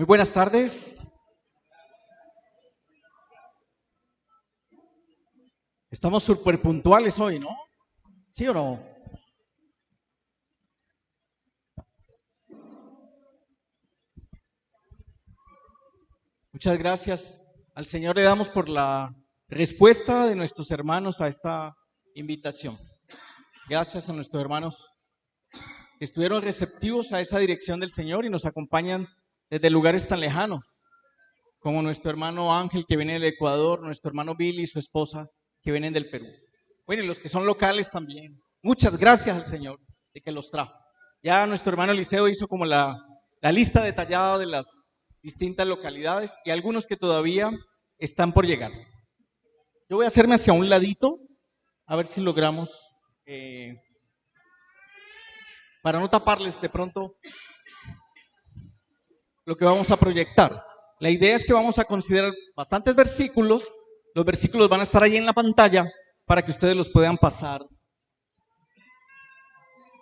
Muy buenas tardes. Estamos súper puntuales hoy, ¿no? ¿Sí o no? Muchas gracias. Al Señor le damos por la respuesta de nuestros hermanos a esta invitación. Gracias a nuestros hermanos que estuvieron receptivos a esa dirección del Señor y nos acompañan desde lugares tan lejanos, como nuestro hermano Ángel que viene del Ecuador, nuestro hermano Billy y su esposa que vienen del Perú. Bueno, y los que son locales también. Muchas gracias al Señor de que los trajo. Ya nuestro hermano Eliseo hizo como la lista detallada de las distintas localidades y algunos que todavía están por llegar. Yo voy a hacerme hacia un ladito, a ver si logramos, para no taparles de pronto lo que vamos a proyectar. La idea es que vamos a considerar bastantes versículos. Los versículos van a estar ahí en la pantalla para que ustedes los puedan pasar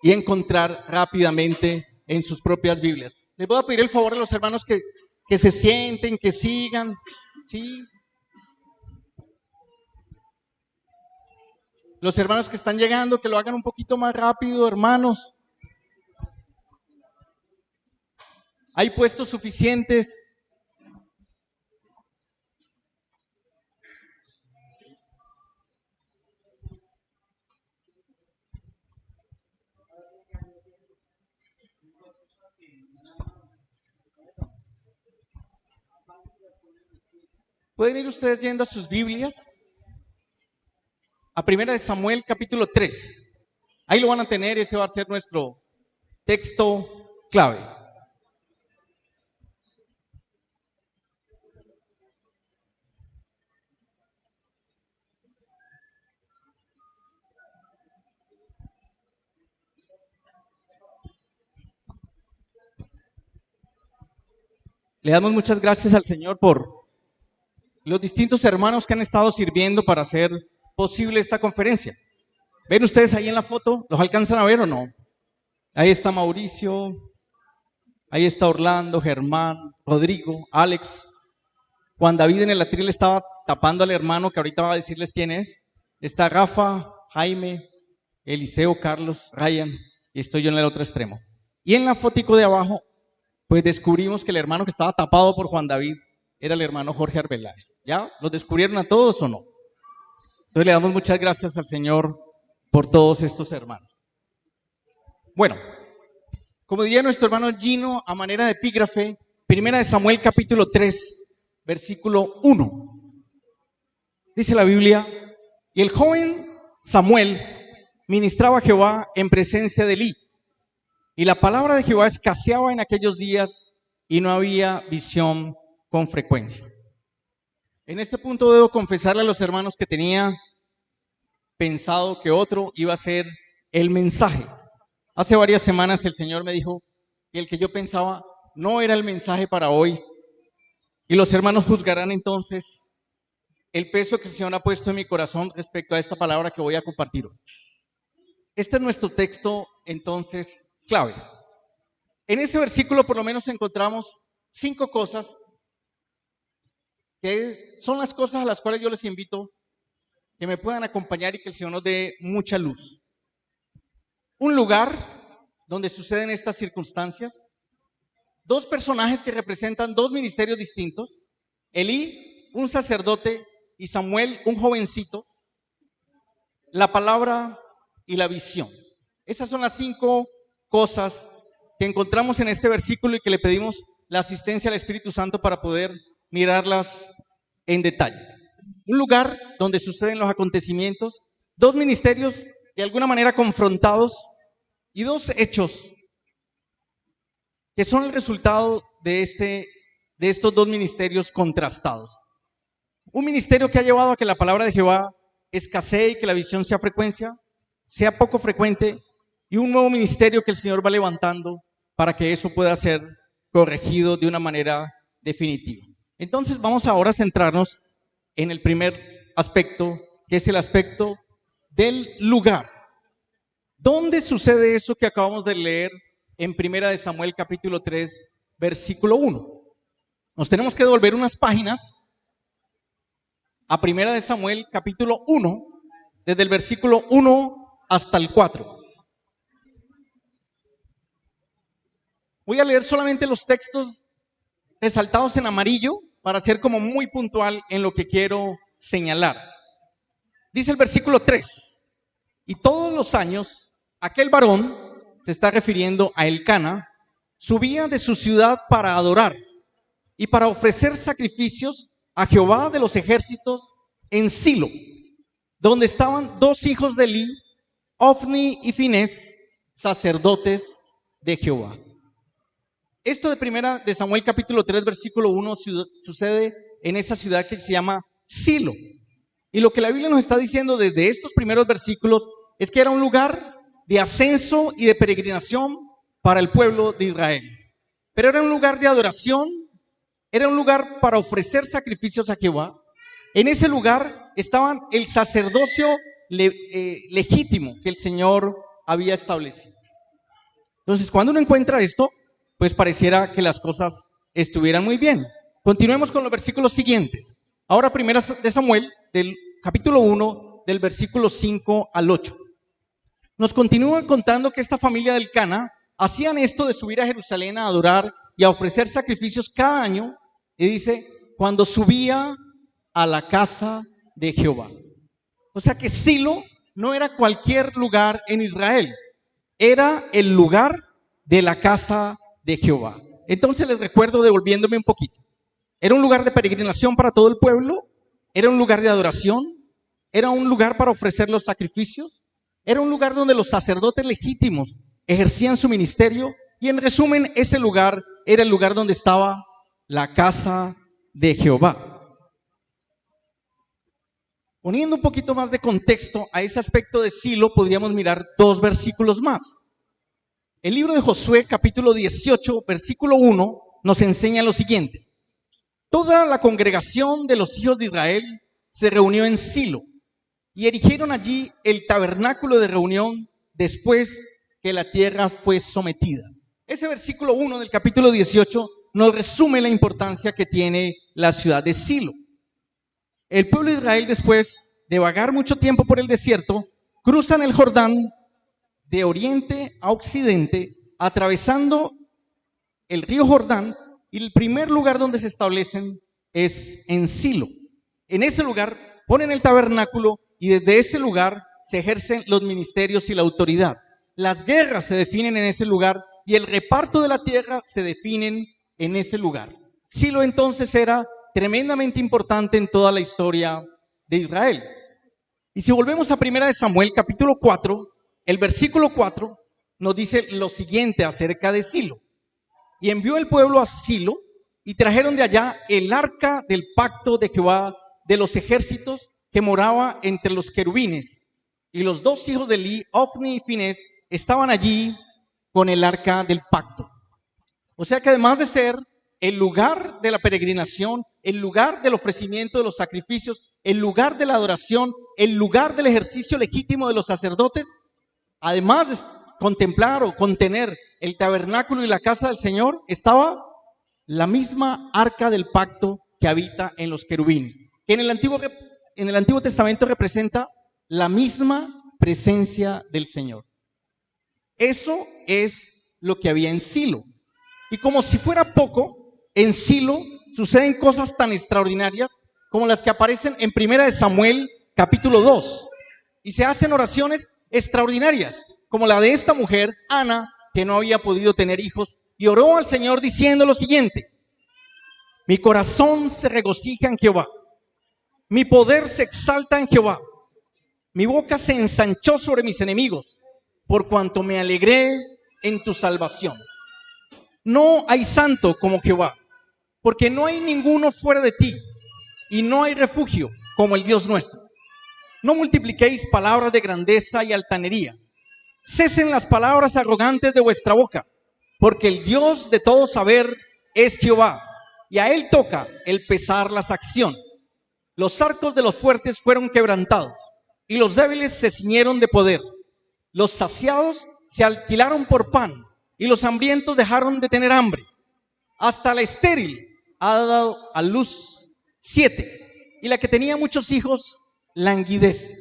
y encontrar rápidamente en sus propias Biblias. Les voy a pedir el favor a los hermanos que se sienten, que sigan, ¿sí? Los hermanos que están llegando, que lo hagan un poquito más rápido, hermanos. Hay puestos suficientes. ¿Pueden ir ustedes yendo a sus Biblias? A 1 Samuel capítulo 3. Ahí lo van a tener, ese va a ser nuestro texto clave. Le damos muchas gracias al Señor por los distintos hermanos que han estado sirviendo para hacer posible esta conferencia. ¿Ven ustedes ahí en la foto? ¿Los alcanzan a ver o no? Ahí está Mauricio, ahí está Orlando, Germán, Rodrigo, Alex. Juan David en el atril estaba tapando al hermano que ahorita va a decirles quién es. Está Rafa, Jaime, Eliseo, Carlos, Ryan y estoy yo en el otro extremo. Y en la fotico de abajo, pues descubrimos que el hermano que estaba tapado por Juan David era el hermano Jorge Arbeláez. ¿Ya? ¿Los descubrieron a todos o no? Entonces le damos muchas gracias al Señor por todos estos hermanos. Bueno, como diría nuestro hermano Gino, a manera de epígrafe, 1 Samuel capítulo 3, versículo 1. Dice la Biblia, y el joven Samuel ministraba a Jehová en presencia de Elí, y la palabra de Jehová escaseaba en aquellos días y no había visión con frecuencia. En este punto debo confesarle a los hermanos que tenía pensado que otro iba a ser el mensaje. Hace varias semanas el Señor me dijo que el que yo pensaba no era el mensaje para hoy. Y los hermanos juzgarán entonces el peso que el Señor ha puesto en mi corazón respecto a esta palabra que voy a compartir hoy. Este es nuestro texto entonces clave. En este versículo por lo menos encontramos 5 cosas que son las cosas a las cuales yo les invito que me puedan acompañar y que el Señor nos dé mucha luz. Un lugar donde suceden estas circunstancias, 2 personajes que representan 2 ministerios distintos, Elí, un sacerdote, y Samuel, un jovencito, la palabra y la visión. Esas son las 5 cosas que encontramos en este versículo y que le pedimos la asistencia al Espíritu Santo para poder mirarlas en detalle. Un lugar donde suceden los acontecimientos, 2 ministerios de alguna manera confrontados y 2 hechos que son el resultado de estos 2 ministerios contrastados. Un ministerio que ha llevado a que la palabra de Jehová escasee y que la visión sea poco frecuente, y un nuevo ministerio que el Señor va levantando para que eso pueda ser corregido de una manera definitiva. Entonces vamos ahora a centrarnos en el primer aspecto, que es el aspecto del lugar. ¿Dónde sucede eso que acabamos de leer en 1 Samuel capítulo 3, versículo 1? Nos tenemos que devolver unas páginas a Primera de Samuel, capítulo 1, desde el versículo 1 hasta el 4. Voy a leer solamente los textos resaltados en amarillo para ser como muy puntual en lo que quiero señalar. Dice el versículo 3: y todos los años aquel varón, se está refiriendo a Elcana, subía de su ciudad para adorar y para ofrecer sacrificios a Jehová de los ejércitos en Silo, donde estaban dos hijos de Elí, Ofni y Finés, sacerdotes de Jehová. Esto de Primera de Samuel capítulo 3 versículo 1 sucede en esa ciudad que se llama Silo. Y lo que la Biblia nos está diciendo desde estos primeros versículos es que era un lugar de ascenso y de peregrinación para el pueblo de Israel. Pero era un lugar de adoración, era un lugar para ofrecer sacrificios a Jehová. En ese lugar estaban el sacerdocio legítimo que el Señor había establecido. Entonces, cuando uno encuentra esto, pues pareciera que las cosas estuvieran muy bien. Continuemos con los versículos siguientes. Ahora Primera de Samuel, del capítulo 1, del versículo 5 al 8. Nos continúan contando que esta familia del Cana hacían esto de subir a Jerusalén a adorar y a ofrecer sacrificios cada año. Y dice, cuando subía a la casa de Jehová. O sea que Silo no era cualquier lugar en Israel. Era el lugar de la casa de Jehová. Entonces les recuerdo, devolviéndome un poquito. Era un lugar de peregrinación para todo el pueblo. Era un lugar de adoración. Era un lugar para ofrecer los sacrificios. Era un lugar donde los sacerdotes legítimos ejercían su ministerio. Y en resumen, ese lugar era el lugar donde estaba la casa de Jehová. Poniendo un poquito más de contexto a ese aspecto de Silo, podríamos mirar dos versículos más. El libro de Josué, capítulo 18, versículo 1, nos enseña lo siguiente. Toda la congregación de los hijos de Israel se reunió en Silo y erigieron allí el tabernáculo de reunión después que la tierra fue sometida. Ese versículo 1 del capítulo 18 nos resume la importancia que tiene la ciudad de Silo. El pueblo de Israel, después de vagar mucho tiempo por el desierto, cruzan el Jordán de oriente a occidente, atravesando el río Jordán, y el primer lugar donde se establecen es en Silo. En ese lugar ponen el tabernáculo y desde ese lugar se ejercen los ministerios y la autoridad. Las guerras se definen en ese lugar y el reparto de la tierra se definen en ese lugar. Silo entonces era tremendamente importante en toda la historia de Israel. Y si volvemos a Primera de Samuel, capítulo 4, el versículo 4 nos dice lo siguiente acerca de Silo. Y envió el pueblo a Silo y trajeron de allá el arca del pacto de Jehová de los ejércitos que moraba entre los querubines. Y los dos hijos de Elí, Ofni y Finés, estaban allí con el arca del pacto. O sea que además de ser el lugar de la peregrinación, el lugar del ofrecimiento de los sacrificios, el lugar de la adoración, el lugar del ejercicio legítimo de los sacerdotes, además de contemplar o contener el tabernáculo y la casa del Señor, estaba la misma arca del pacto que habita en los querubines, que en el Antiguo Testamento representa la misma presencia del Señor. Eso es lo que había en Silo. Y como si fuera poco, en Silo suceden cosas tan extraordinarias como las que aparecen en Primera de Samuel capítulo 2. Y se hacen oraciones extraordinarias, como la de esta mujer, Ana, que no había podido tener hijos, y oró al Señor diciendo lo siguiente: mi corazón se regocija en Jehová, mi poder se exalta en Jehová, mi boca se ensanchó sobre mis enemigos, por cuanto me alegré en tu salvación. No hay santo como Jehová, porque no hay ninguno fuera de ti, y no hay refugio como el Dios nuestro. No multipliquéis palabras de grandeza y altanería. Cesen las palabras arrogantes de vuestra boca, porque el Dios de todo saber es Jehová, y a él toca el pesar las acciones. Los arcos de los fuertes fueron quebrantados, y los débiles se ciñeron de poder. Los saciados se alquilaron por pan, y los hambrientos dejaron de tener hambre. Hasta la estéril ha dado a luz 7, y la que tenía muchos hijos languidece.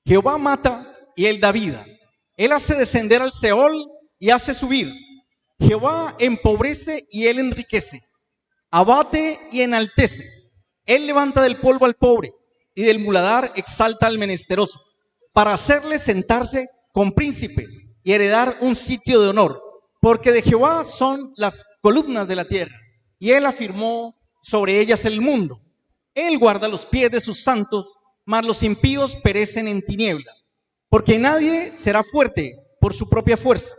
Jehová mata y él da vida. Él hace descender al Seol y hace subir. Jehová empobrece y él enriquece. Abate y enaltece. Él levanta del polvo al pobre y del muladar exalta al menesteroso, para hacerle sentarse con príncipes y heredar un sitio de honor. Porque de Jehová son las columnas de la tierra, y él afirmó sobre ellas el mundo. Él guarda los pies de sus santos, mas los impíos perecen en tinieblas. Porque nadie será fuerte por su propia fuerza.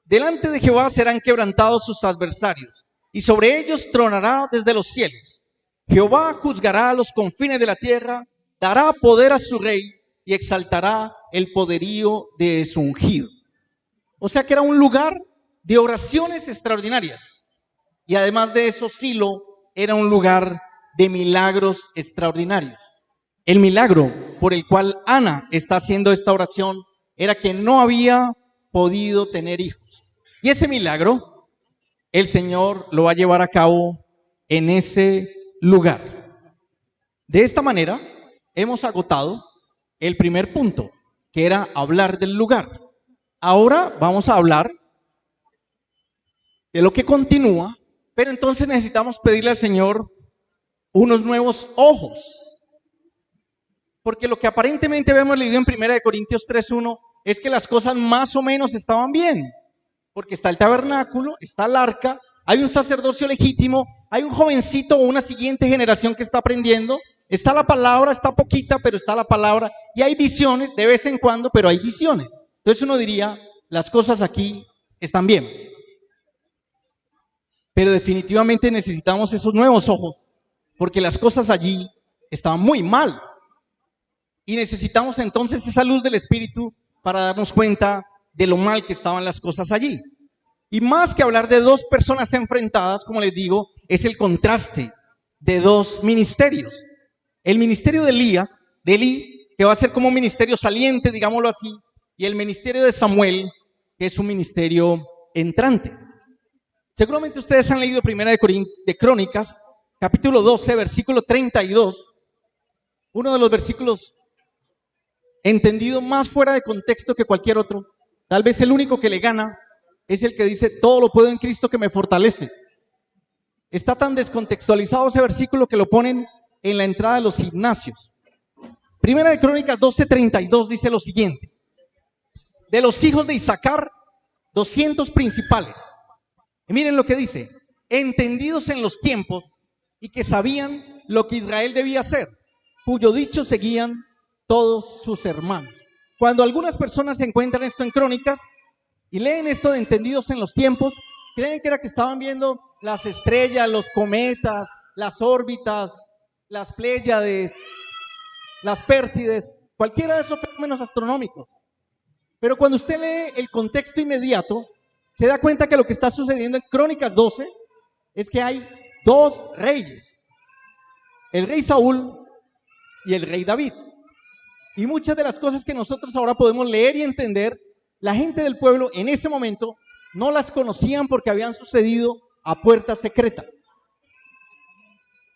Delante de Jehová serán quebrantados sus adversarios, y sobre ellos tronará desde los cielos. Jehová juzgará a los confines de la tierra, dará poder a su rey y exaltará el poderío de su ungido. O sea que era un lugar de oraciones extraordinarias. Y además de eso, Silo era un lugar de milagros extraordinarios. El milagro por el cual Ana está haciendo esta oración era que no había podido tener hijos. Y ese milagro, el Señor lo va a llevar a cabo en ese lugar. De esta manera, hemos agotado el primer punto, que era hablar del lugar. Ahora vamos a hablar de lo que continúa, pero entonces necesitamos pedirle al Señor unos nuevos ojos. Porque lo que aparentemente hemos leído en 1 Corintios 3:1 es que las cosas más o menos estaban bien. Porque está el tabernáculo, está el arca, hay un sacerdocio legítimo, hay un jovencito o una siguiente generación que está aprendiendo, está la palabra, está poquita, pero está la palabra, y hay visiones de vez en cuando, pero hay visiones. Entonces uno diría, las cosas aquí están bien. Pero definitivamente necesitamos esos nuevos ojos, porque las cosas allí estaban muy mal. Y necesitamos entonces esa luz del Espíritu para darnos cuenta de lo mal que estaban las cosas allí. Y más que hablar de dos personas enfrentadas, como les digo, es el contraste de dos ministerios. El ministerio de Elías, de Elí, que va a ser como un ministerio saliente, digámoslo así, y el ministerio de Samuel, que es un ministerio entrante. Seguramente ustedes han leído 1 de Crónicas, capítulo 12, versículo 32, uno de los versículos entendido más fuera de contexto que cualquier otro. Tal vez el único que le gana es el que dice, todo lo puedo en Cristo que me fortalece. Está tan descontextualizado ese versículo que lo ponen en la entrada de los gimnasios. 1 de Crónicas 12:32 dice lo siguiente: de los hijos de Isaacar, 200 principales. Y miren lo que dice: entendidos en los tiempos y que sabían lo que Israel debía hacer, cuyo dicho seguían todos sus hermanos. Cuando algunas personas encuentran esto en Crónicas y leen esto de entendidos en los tiempos, creen que era que estaban viendo las estrellas, los cometas, las órbitas, las Pléyades, las Pérsides, cualquiera de esos fenómenos astronómicos. Pero cuando usted lee el contexto inmediato, se da cuenta que lo que está sucediendo en Crónicas 12 es que hay dos reyes, el rey Saúl y el rey David. Y muchas de las cosas que nosotros ahora podemos leer y entender, la gente del pueblo en ese momento no las conocían porque habían sucedido a puerta secreta.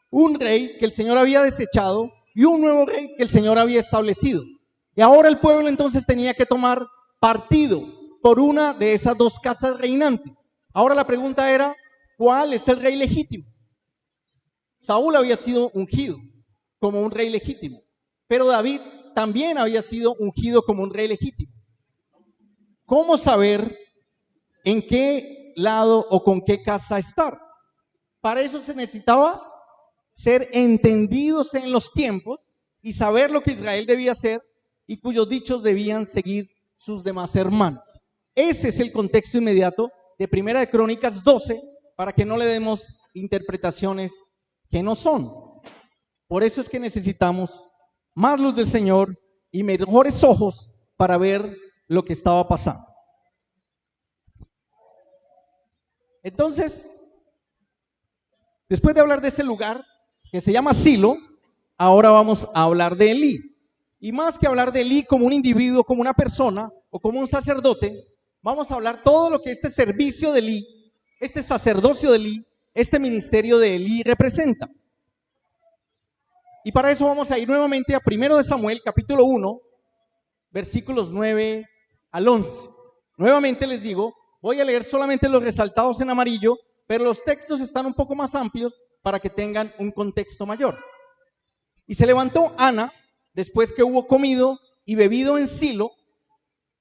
Un rey que el Señor había desechado y un nuevo rey que el Señor había establecido. Y ahora el pueblo entonces tenía que tomar partido por una de esas dos casas reinantes. Ahora la pregunta era, ¿cuál es el rey legítimo? Saúl había sido ungido como un rey legítimo, pero David también había sido ungido como un rey legítimo. ¿Cómo saber en qué lado o con qué casa estar? Para eso se necesitaba ser entendidos en los tiempos y saber lo que Israel debía hacer y cuyos dichos debían seguir sus demás hermanos. Ese es el contexto inmediato de 1 de Crónicas 12, para que no le demos interpretaciones que no son. Por eso es que necesitamos más luz del Señor y mejores ojos para ver lo que estaba pasando. Entonces, después de hablar de ese lugar que se llama Silo, ahora vamos a hablar de Elí. Y más que hablar de Elí como un individuo, como una persona o como un sacerdote, vamos a hablar todo lo que este servicio de Elí, este sacerdocio de Elí, este ministerio de Elí representa. Y para eso vamos a ir nuevamente a 1 de Samuel, capítulo 1, versículos 9 al 11. Nuevamente les digo, voy a leer solamente los resaltados en amarillo, pero los textos están un poco más amplios para que tengan un contexto mayor. Y se levantó Ana, después que hubo comido y bebido en Silo,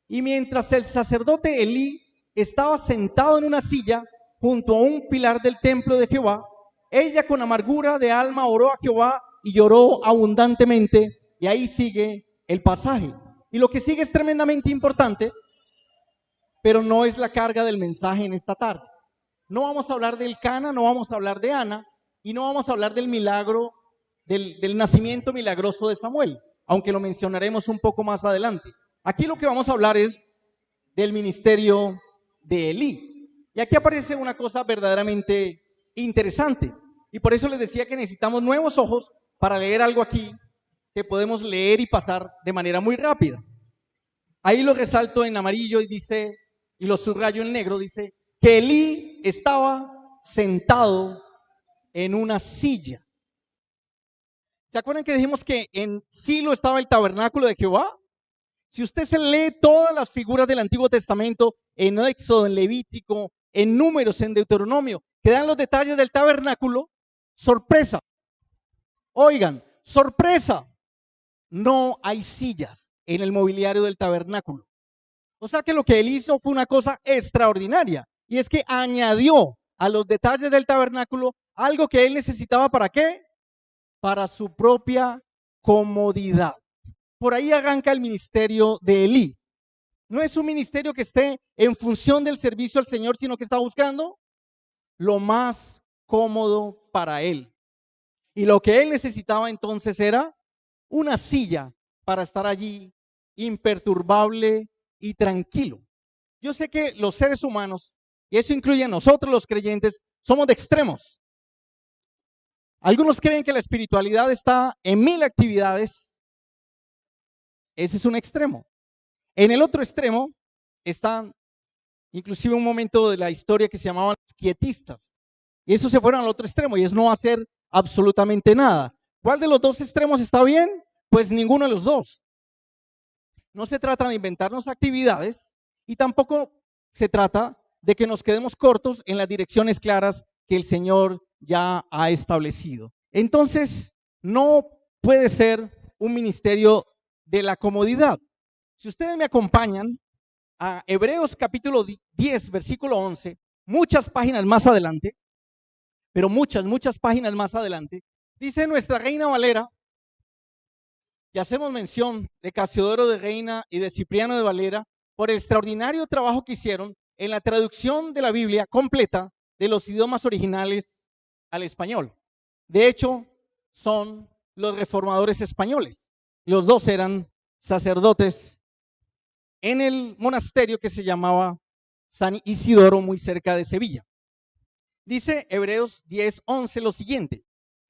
y mientras el sacerdote Elí estaba sentado en una silla junto a un pilar del templo de Jehová, ella con amargura de alma oró a Jehová y lloró abundantemente. Y ahí sigue el pasaje. Y lo que sigue es tremendamente importante, pero no es la carga del mensaje en esta tarde. No vamos a hablar del Cana, no vamos a hablar de Ana, y no vamos a hablar del milagro, del nacimiento milagroso de Samuel, aunque lo mencionaremos un poco más adelante. Aquí lo que vamos a hablar es del ministerio de Elí. Y aquí aparece una cosa verdaderamente interesante. Y por eso les decía que necesitamos nuevos ojos para leer algo aquí que podemos leer y pasar de manera muy rápida. Ahí lo resalto en amarillo y dice, y lo subrayo en negro, dice que Elí estaba sentado en una silla. ¿Se acuerdan que dijimos que en Silo estaba el tabernáculo de Jehová? Si usted se lee todas las figuras del Antiguo Testamento, en Éxodo, en Levítico, en Números, en Deuteronomio, que dan los detalles del tabernáculo, sorpresa. Oigan, sorpresa. No hay sillas en el mobiliario del tabernáculo. O sea que lo que él hizo fue una cosa extraordinaria. Y es que añadió a los detalles del tabernáculo algo que él necesitaba. ¿Para qué? Para su propia comodidad. Por ahí arranca el ministerio de Elí. No es un ministerio que esté en función del servicio al Señor, sino que está buscando lo más cómodo para él. Y lo que él necesitaba entonces era una silla para estar allí imperturbable y tranquilo. Yo sé que los seres humanos, y eso incluye a nosotros los creyentes, somos de extremos. Algunos creen que la espiritualidad está en 1000 actividades. Ese es un extremo. En el otro extremo están inclusive un momento de la historia que se llamaban los quietistas. Y esos se fueron al otro extremo y es no hacer absolutamente nada. ¿Cuál de los dos extremos está bien? Pues ninguno de los dos. No se trata de inventarnos actividades y tampoco se trata de que nos quedemos cortos en las direcciones claras que el Señor ya ha establecido. Entonces, no puede ser un ministerio de la comodidad. Si ustedes me acompañan a Hebreos capítulo 10, versículo 11, muchas páginas más adelante, pero muchas páginas más adelante, dice nuestra Reina Valera, y hacemos mención de Casiodoro de Reina y de Cipriano de Valera por el extraordinario trabajo que hicieron en la traducción de la Biblia completa de los idiomas originales al español. De hecho, son los reformadores españoles. Los dos eran sacerdotes en el monasterio que se llamaba San Isidoro, muy cerca de Sevilla. Dice Hebreos 10:11 lo siguiente: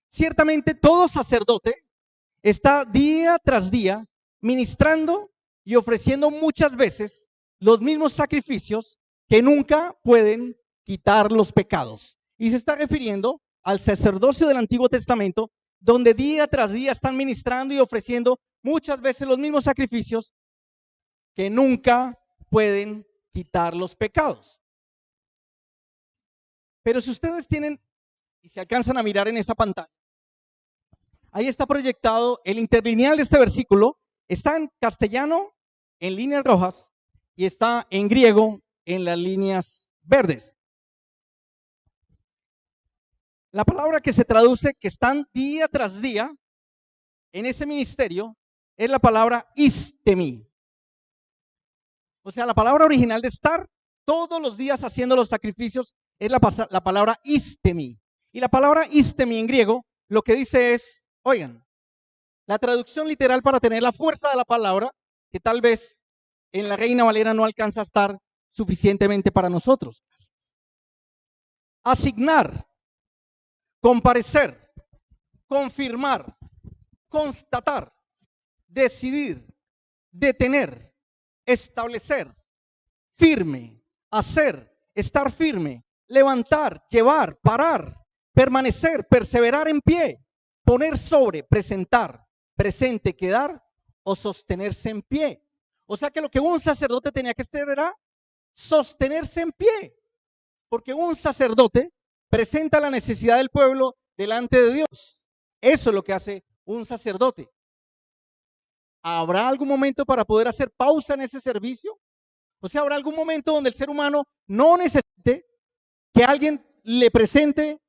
ciertamente todo sacerdote está día tras día ministrando y ofreciendo muchas veces los mismos sacrificios que nunca pueden quitar los pecados. Y se está refiriendo al sacerdocio del Antiguo Testamento, donde día tras día están ministrando y ofreciendo muchas veces los mismos sacrificios que nunca pueden quitar los pecados. Pero si ustedes tienen y se alcanzan a mirar en esa pantalla, ahí está proyectado el interlineal de este versículo. Está en castellano en líneas rojas y está en griego en las líneas verdes. La palabra que se traduce que están día tras día en ese ministerio es la palabra istemi. O sea, la palabra original de estar todos los días haciendo los sacrificios es la palabra istemi. Y la palabra istemi en griego lo que dice es, oigan, la traducción literal para tener la fuerza de la palabra, que tal vez en la Reina Valera no alcanza a estar suficientemente para nosotros. Asignar, comparecer, confirmar, constatar, decidir, detener, establecer, firme, hacer, estar firme, levantar, llevar, parar, permanecer, perseverar en pie, poner sobre, presentar, presente, quedar o sostenerse en pie. O sea que lo que un sacerdote tenía que hacer era sostenerse en pie, porque un sacerdote presenta la necesidad del pueblo delante de Dios. Eso es lo que hace un sacerdote. ¿Habrá algún momento para poder hacer pausa en ese servicio? O sea, ¿habrá algún momento donde el ser humano no necesite que alguien le presente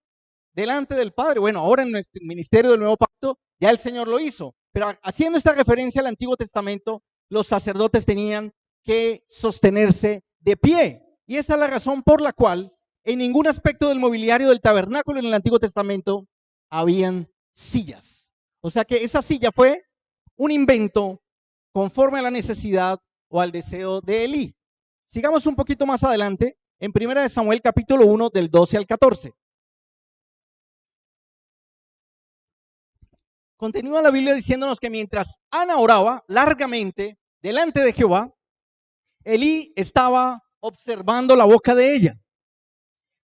delante del Padre? Bueno, ahora en nuestro ministerio del Nuevo Pacto ya el Señor lo hizo, pero haciendo esta referencia al Antiguo Testamento, los sacerdotes tenían que sostenerse de pie. Y esa es la razón por la cual en ningún aspecto del mobiliario del tabernáculo en el Antiguo Testamento habían sillas. O sea que esa silla fue un invento conforme a la necesidad o al deseo de Elí. Sigamos un poquito más adelante en 1 Samuel capítulo 1 del 12 al 14. Continúa la Biblia diciéndonos que mientras Ana oraba largamente delante de Jehová, Elí estaba observando la boca de ella.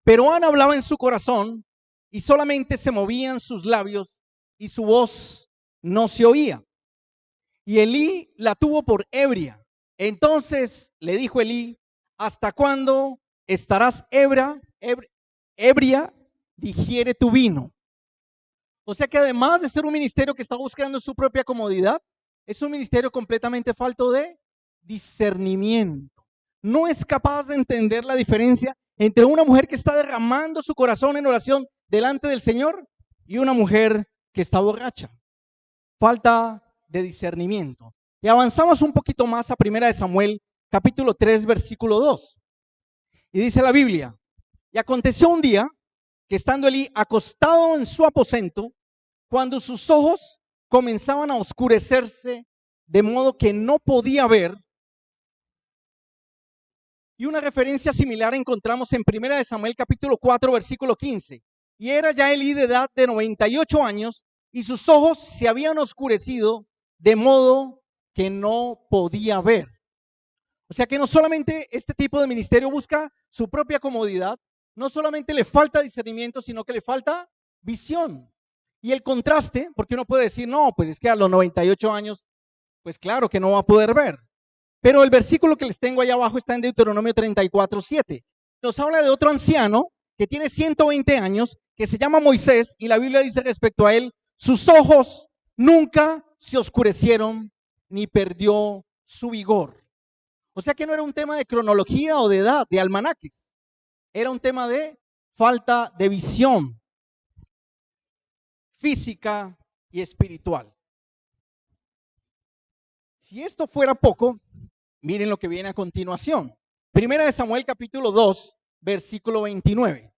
Pero Ana hablaba en su corazón y solamente se movían sus labios y su voz no se oía. Y Elí la tuvo por ebria. Entonces le dijo Elí: ¿hasta cuándo estarás ebria? Digiere tu vino. O sea que además de ser un ministerio que está buscando su propia comodidad, es un ministerio completamente falto de discernimiento. No es capaz de entender la diferencia entre una mujer que está derramando su corazón en oración delante del Señor y una mujer que está borracha. Falta de discernimiento. Y avanzamos un poquito más a 1 Samuel capítulo 3 versículo 2. Y dice la Biblia: y aconteció un día que estando Elí acostado en su aposento, cuando sus ojos comenzaban a oscurecerse de modo que no podía ver. Y una referencia similar encontramos en 1 Samuel capítulo 4 versículo 15. Y era ya Elí de edad de 98 años y sus ojos se habían oscurecido de modo que no podía ver. O sea que no solamente este tipo de ministerio busca su propia comodidad, no solamente le falta discernimiento, sino que le falta visión. Y el contraste, porque uno puede decir, no, pues es que a los 98 años, pues claro que no va a poder ver. Pero el versículo que les tengo allá abajo está en Deuteronomio 34:7. Nos habla de otro anciano que tiene 120 años, que se llama Moisés, y la Biblia dice respecto a él: sus ojos nunca se oscurecieron ni perdió su vigor. O sea que no era un tema de cronología o de edad, de almanaques. Era un tema de falta de visión física y espiritual. Si esto fuera poco, miren lo que viene a continuación. 1 Samuel capítulo 2, versículo 29.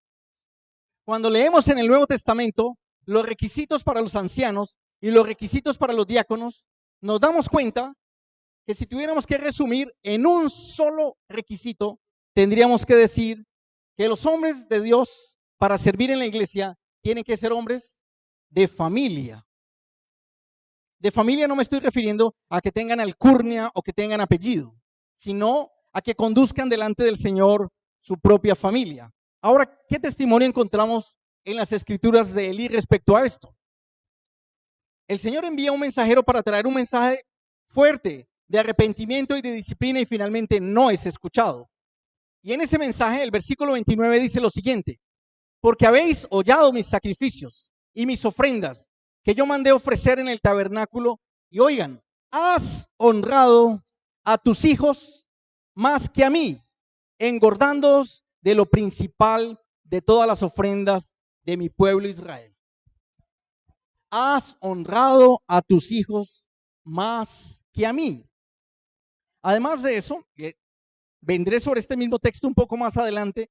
Cuando leemos en el Nuevo Testamento los requisitos para los ancianos y los requisitos para los diáconos, nos damos cuenta que si tuviéramos que resumir en un solo requisito, tendríamos que decir que los hombres de Dios para servir en la iglesia tienen que ser hombres de familia. De familia no me estoy refiriendo a que tengan alcurnia o que tengan apellido, sino a que conduzcan delante del Señor su propia familia. Ahora, ¿qué testimonio encontramos en las escrituras de Elí respecto a esto? El Señor envía un mensajero para traer un mensaje fuerte de arrepentimiento y de disciplina y finalmente no es escuchado. Y en ese mensaje, el versículo 29 dice lo siguiente: porque habéis hollado mis sacrificios y mis ofrendas que yo mandé ofrecer en el tabernáculo, y oigan, has honrado a tus hijos más que a mí, engordándoos de lo principal de todas las ofrendas de mi pueblo Israel. Has honrado a tus hijos más que a mí. Además de eso, vendré sobre este mismo texto un poco más adelante.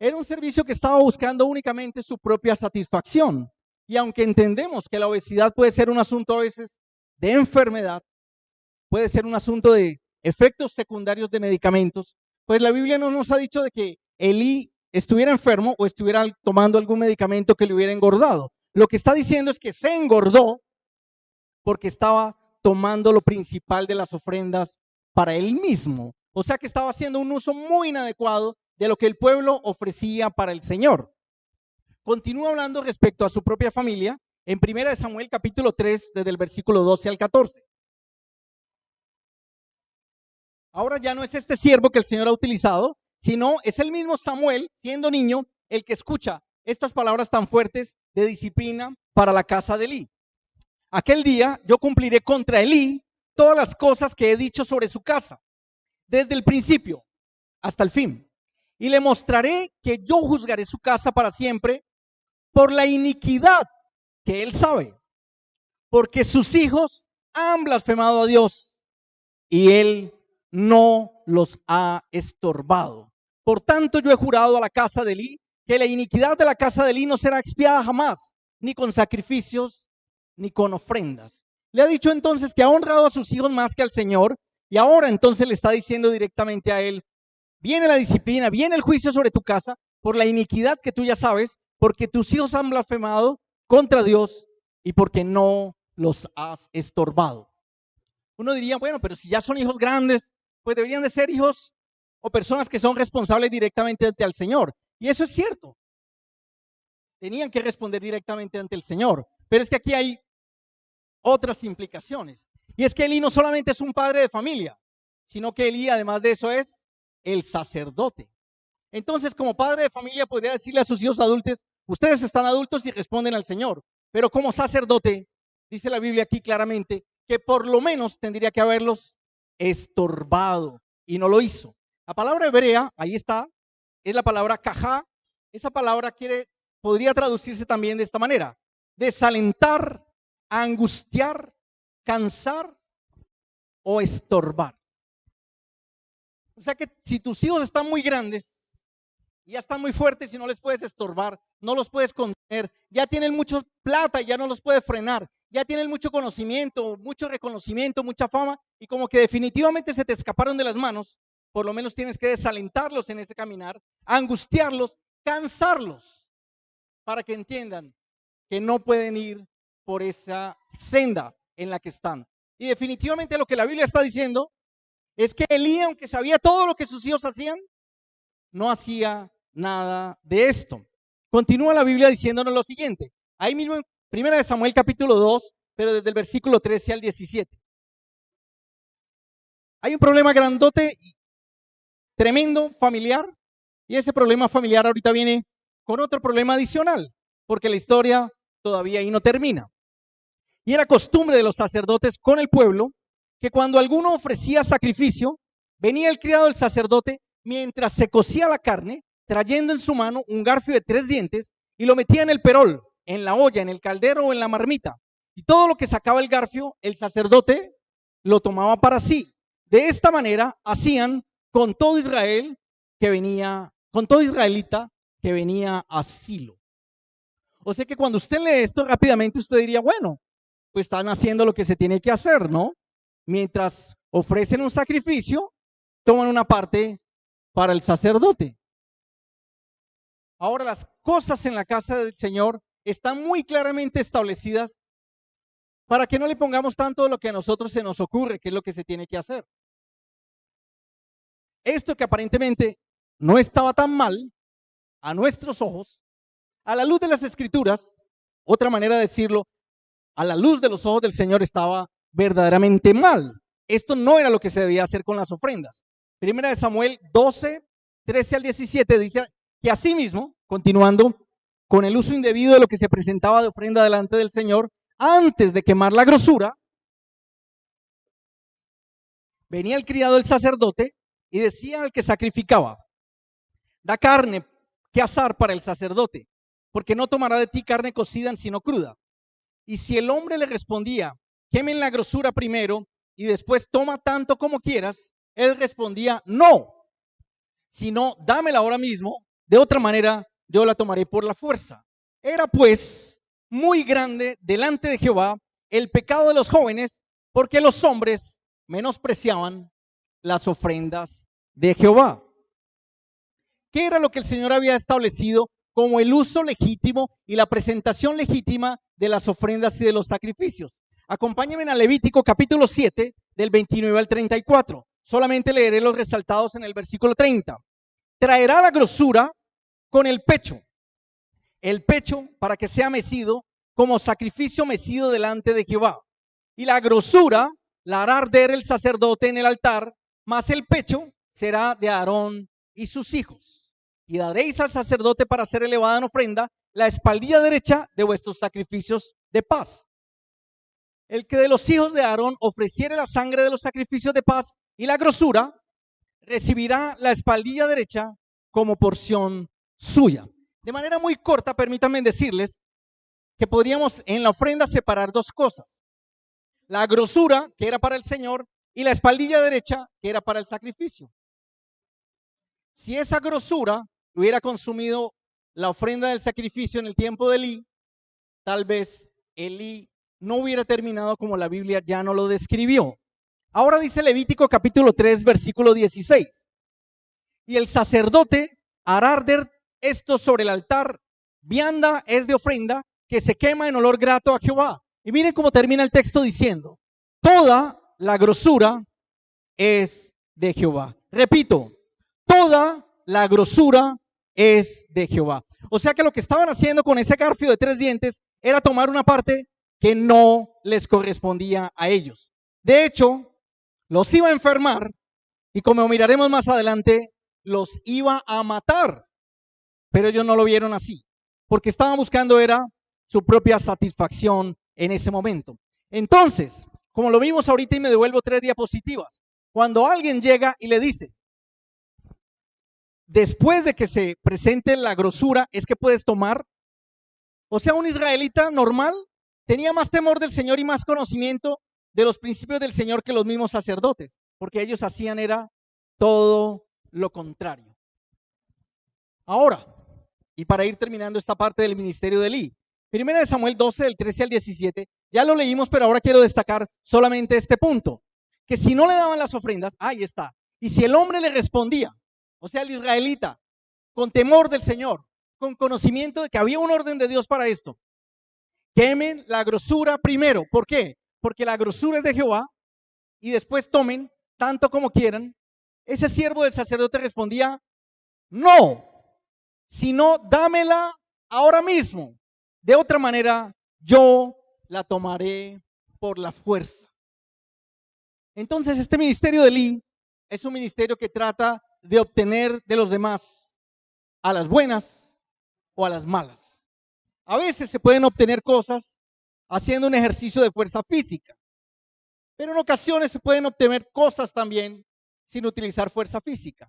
Era un servicio que estaba buscando únicamente su propia satisfacción. Y aunque entendemos que la obesidad puede ser un asunto a veces de enfermedad, puede ser un asunto de efectos secundarios de medicamentos, pues la Biblia no nos ha dicho de que Elí estuviera enfermo o estuviera tomando algún medicamento que le hubiera engordado. Lo que está diciendo es que se engordó porque estaba tomando lo principal de las ofrendas para él mismo. O sea que estaba haciendo un uso muy inadecuado de lo que el pueblo ofrecía para el Señor. Continúa hablando respecto a su propia familia en 1 Samuel capítulo 3, desde el versículo 12 al 14. Ahora ya no es este siervo que el Señor ha utilizado, sino es el mismo Samuel, siendo niño, el que escucha estas palabras tan fuertes de disciplina para la casa de Elí. Aquel día yo cumpliré contra Elí todas las cosas que he dicho sobre su casa, desde el principio hasta el fin. Y le mostraré que yo juzgaré su casa para siempre por la iniquidad que él sabe, porque sus hijos han blasfemado a Dios y él no los ha estorbado. Por tanto, yo he jurado a la casa de Elí que la iniquidad de la casa de Elí no será expiada jamás, ni con sacrificios, ni con ofrendas. Le ha dicho entonces que ha honrado a sus hijos más que al Señor, y ahora entonces le está diciendo directamente a él: viene la disciplina, viene el juicio sobre tu casa por la iniquidad que tú ya sabes, porque tus hijos han blasfemado contra Dios y porque no los has estorbado. Uno diría, bueno, pero si ya son hijos grandes, pues deberían de ser hijos o personas que son responsables directamente ante el Señor. Y eso es cierto. Tenían que responder directamente ante el Señor. Pero es que aquí hay otras implicaciones. Y es que Elí no solamente es un padre de familia, sino que Elí, además de eso, es el sacerdote. Entonces, como padre de familia, podría decirle a sus hijos adultos: ustedes están adultos y responden al Señor. Pero como sacerdote, dice la Biblia aquí claramente, que por lo menos tendría que haberlos estorbado, y no lo hizo. La palabra hebrea, ahí está, es la palabra cajá. Esa palabra podría traducirse también de esta manera: desalentar, angustiar, cansar o estorbar. O sea que si tus hijos están muy grandes, ya están muy fuertes y no les puedes estorbar, no los puedes contener, ya tienen mucha plata y ya no los puedes frenar, ya tienen mucho conocimiento, mucho reconocimiento, mucha fama, y como que definitivamente se te escaparon de las manos, por lo menos tienes que desalentarlos en ese caminar, angustiarlos, cansarlos, para que entiendan que no pueden ir por esa senda en la que están. Y definitivamente lo que la Biblia está diciendo es que Elí, aunque sabía todo lo que sus hijos hacían, no hacía nada de esto. Continúa la Biblia diciéndonos lo siguiente, ahí mismo en 1 Samuel capítulo 2, pero desde el versículo 13 al 17. Hay un problema grandote, tremendo, familiar, y ese problema familiar ahorita viene con otro problema adicional, porque la historia todavía ahí no termina. Y era costumbre de los sacerdotes con el pueblo que cuando alguno ofrecía sacrificio, venía el criado del sacerdote mientras se cocía la carne, trayendo en su mano un garfio de 3 dientes, y lo metía en el perol, en la olla, en el caldero o en la marmita. Y todo lo que sacaba el garfio, el sacerdote lo tomaba para sí. De esta manera hacían con todo Israel que venía, con todo israelita que venía a Silo. O sea que cuando usted lee esto rápidamente, usted diría, bueno, pues están haciendo lo que se tiene que hacer, ¿no? Mientras ofrecen un sacrificio, toman una parte para el sacerdote. Ahora, las cosas en la casa del Señor están muy claramente establecidas para que no le pongamos tanto de lo que a nosotros se nos ocurre, que es lo que se tiene que hacer. Esto que aparentemente no estaba tan mal a nuestros ojos, a la luz de las Escrituras, otra manera de decirlo, a la luz de los ojos del Señor estaba verdaderamente mal. Esto no era lo que se debía hacer con las ofrendas. Primera de Samuel 12, 13 al 17 dice que asimismo, continuando con el uso indebido de lo que se presentaba de ofrenda delante del Señor, antes de quemar la grosura, venía el criado del sacerdote y decía al que sacrificaba: da carne que asar para el sacerdote, porque no tomará de ti carne cocida sino cruda. Y si el hombre le respondía: quemen la grosura primero y después toma tanto como quieras, él respondía: no, sino dámela ahora mismo, de otra manera yo la tomaré por la fuerza. Era pues muy grande delante de Jehová el pecado de los jóvenes, porque los hombres menospreciaban las ofrendas de Jehová. ¿Qué era lo que el Señor había establecido como el uso legítimo y la presentación legítima de las ofrendas y de los sacrificios? Acompáñenme a Levítico capítulo 7, del 29 al 34. Solamente leeré los resaltados en el versículo 30. traerá la grosura con el pecho para que sea mecido como sacrificio mecido delante de Jehová. Y la grosura la hará arder el sacerdote en el altar, mas el pecho será de Aarón y sus hijos. Y daréis al sacerdote para ser elevada en ofrenda la espaldilla derecha de vuestros sacrificios de paz. El que de los hijos de Aarón ofreciere la sangre de los sacrificios de paz y la grosura, recibirá la espaldilla derecha como porción suya. De manera muy corta, permítanme decirles que podríamos en la ofrenda separar dos cosas. La grosura, que era para el Señor, y la espaldilla derecha, que era para el sacrificio. Si esa grosura hubiera consumido la ofrenda del sacrificio en el tiempo de Elí, tal vez Elí no hubiera terminado como la Biblia ya no lo describió. Ahora dice Levítico capítulo 3, versículo 16. Y el sacerdote hará arder esto sobre el altar. Vianda es de ofrenda que se quema en olor grato a Jehová. Y miren cómo termina el texto diciendo: toda la grosura es de Jehová. Repito, toda la grosura es de Jehová. O sea que lo que estaban haciendo con ese garfio de 3 dientes era tomar una parte que no les correspondía a ellos. De hecho, los iba a enfermar y, como miraremos más adelante, los iba a matar. Pero ellos no lo vieron así, porque estaban buscando era su propia satisfacción en ese momento. Entonces, como lo vimos ahorita, y me devuelvo 3 diapositivas, cuando alguien llega y le dice, después de que se presente la grosura, es que puedes tomar. O sea, un israelita normal tenía más temor del Señor y más conocimiento de los principios del Señor que los mismos sacerdotes, porque ellos hacían era todo lo contrario. Ahora, y para ir terminando esta parte del ministerio de Elí, 1 Samuel 12, del 13 al 17, ya lo leímos, pero ahora quiero destacar solamente este punto, que si no le daban las ofrendas, ahí está, y si el hombre le respondía, o sea, el israelita, con temor del Señor, con conocimiento de que había un orden de Dios para esto, quemen la grosura primero. ¿Por qué? Porque la grosura es de Jehová, y después tomen tanto como quieran. Ese siervo del sacerdote respondía, no, sino dámela ahora mismo. De otra manera, yo la tomaré por la fuerza. Entonces, este ministerio de Elí es un ministerio que trata de obtener de los demás a las buenas o a las malas. A veces se pueden obtener cosas haciendo un ejercicio de fuerza física, pero en ocasiones se pueden obtener cosas también sin utilizar fuerza física,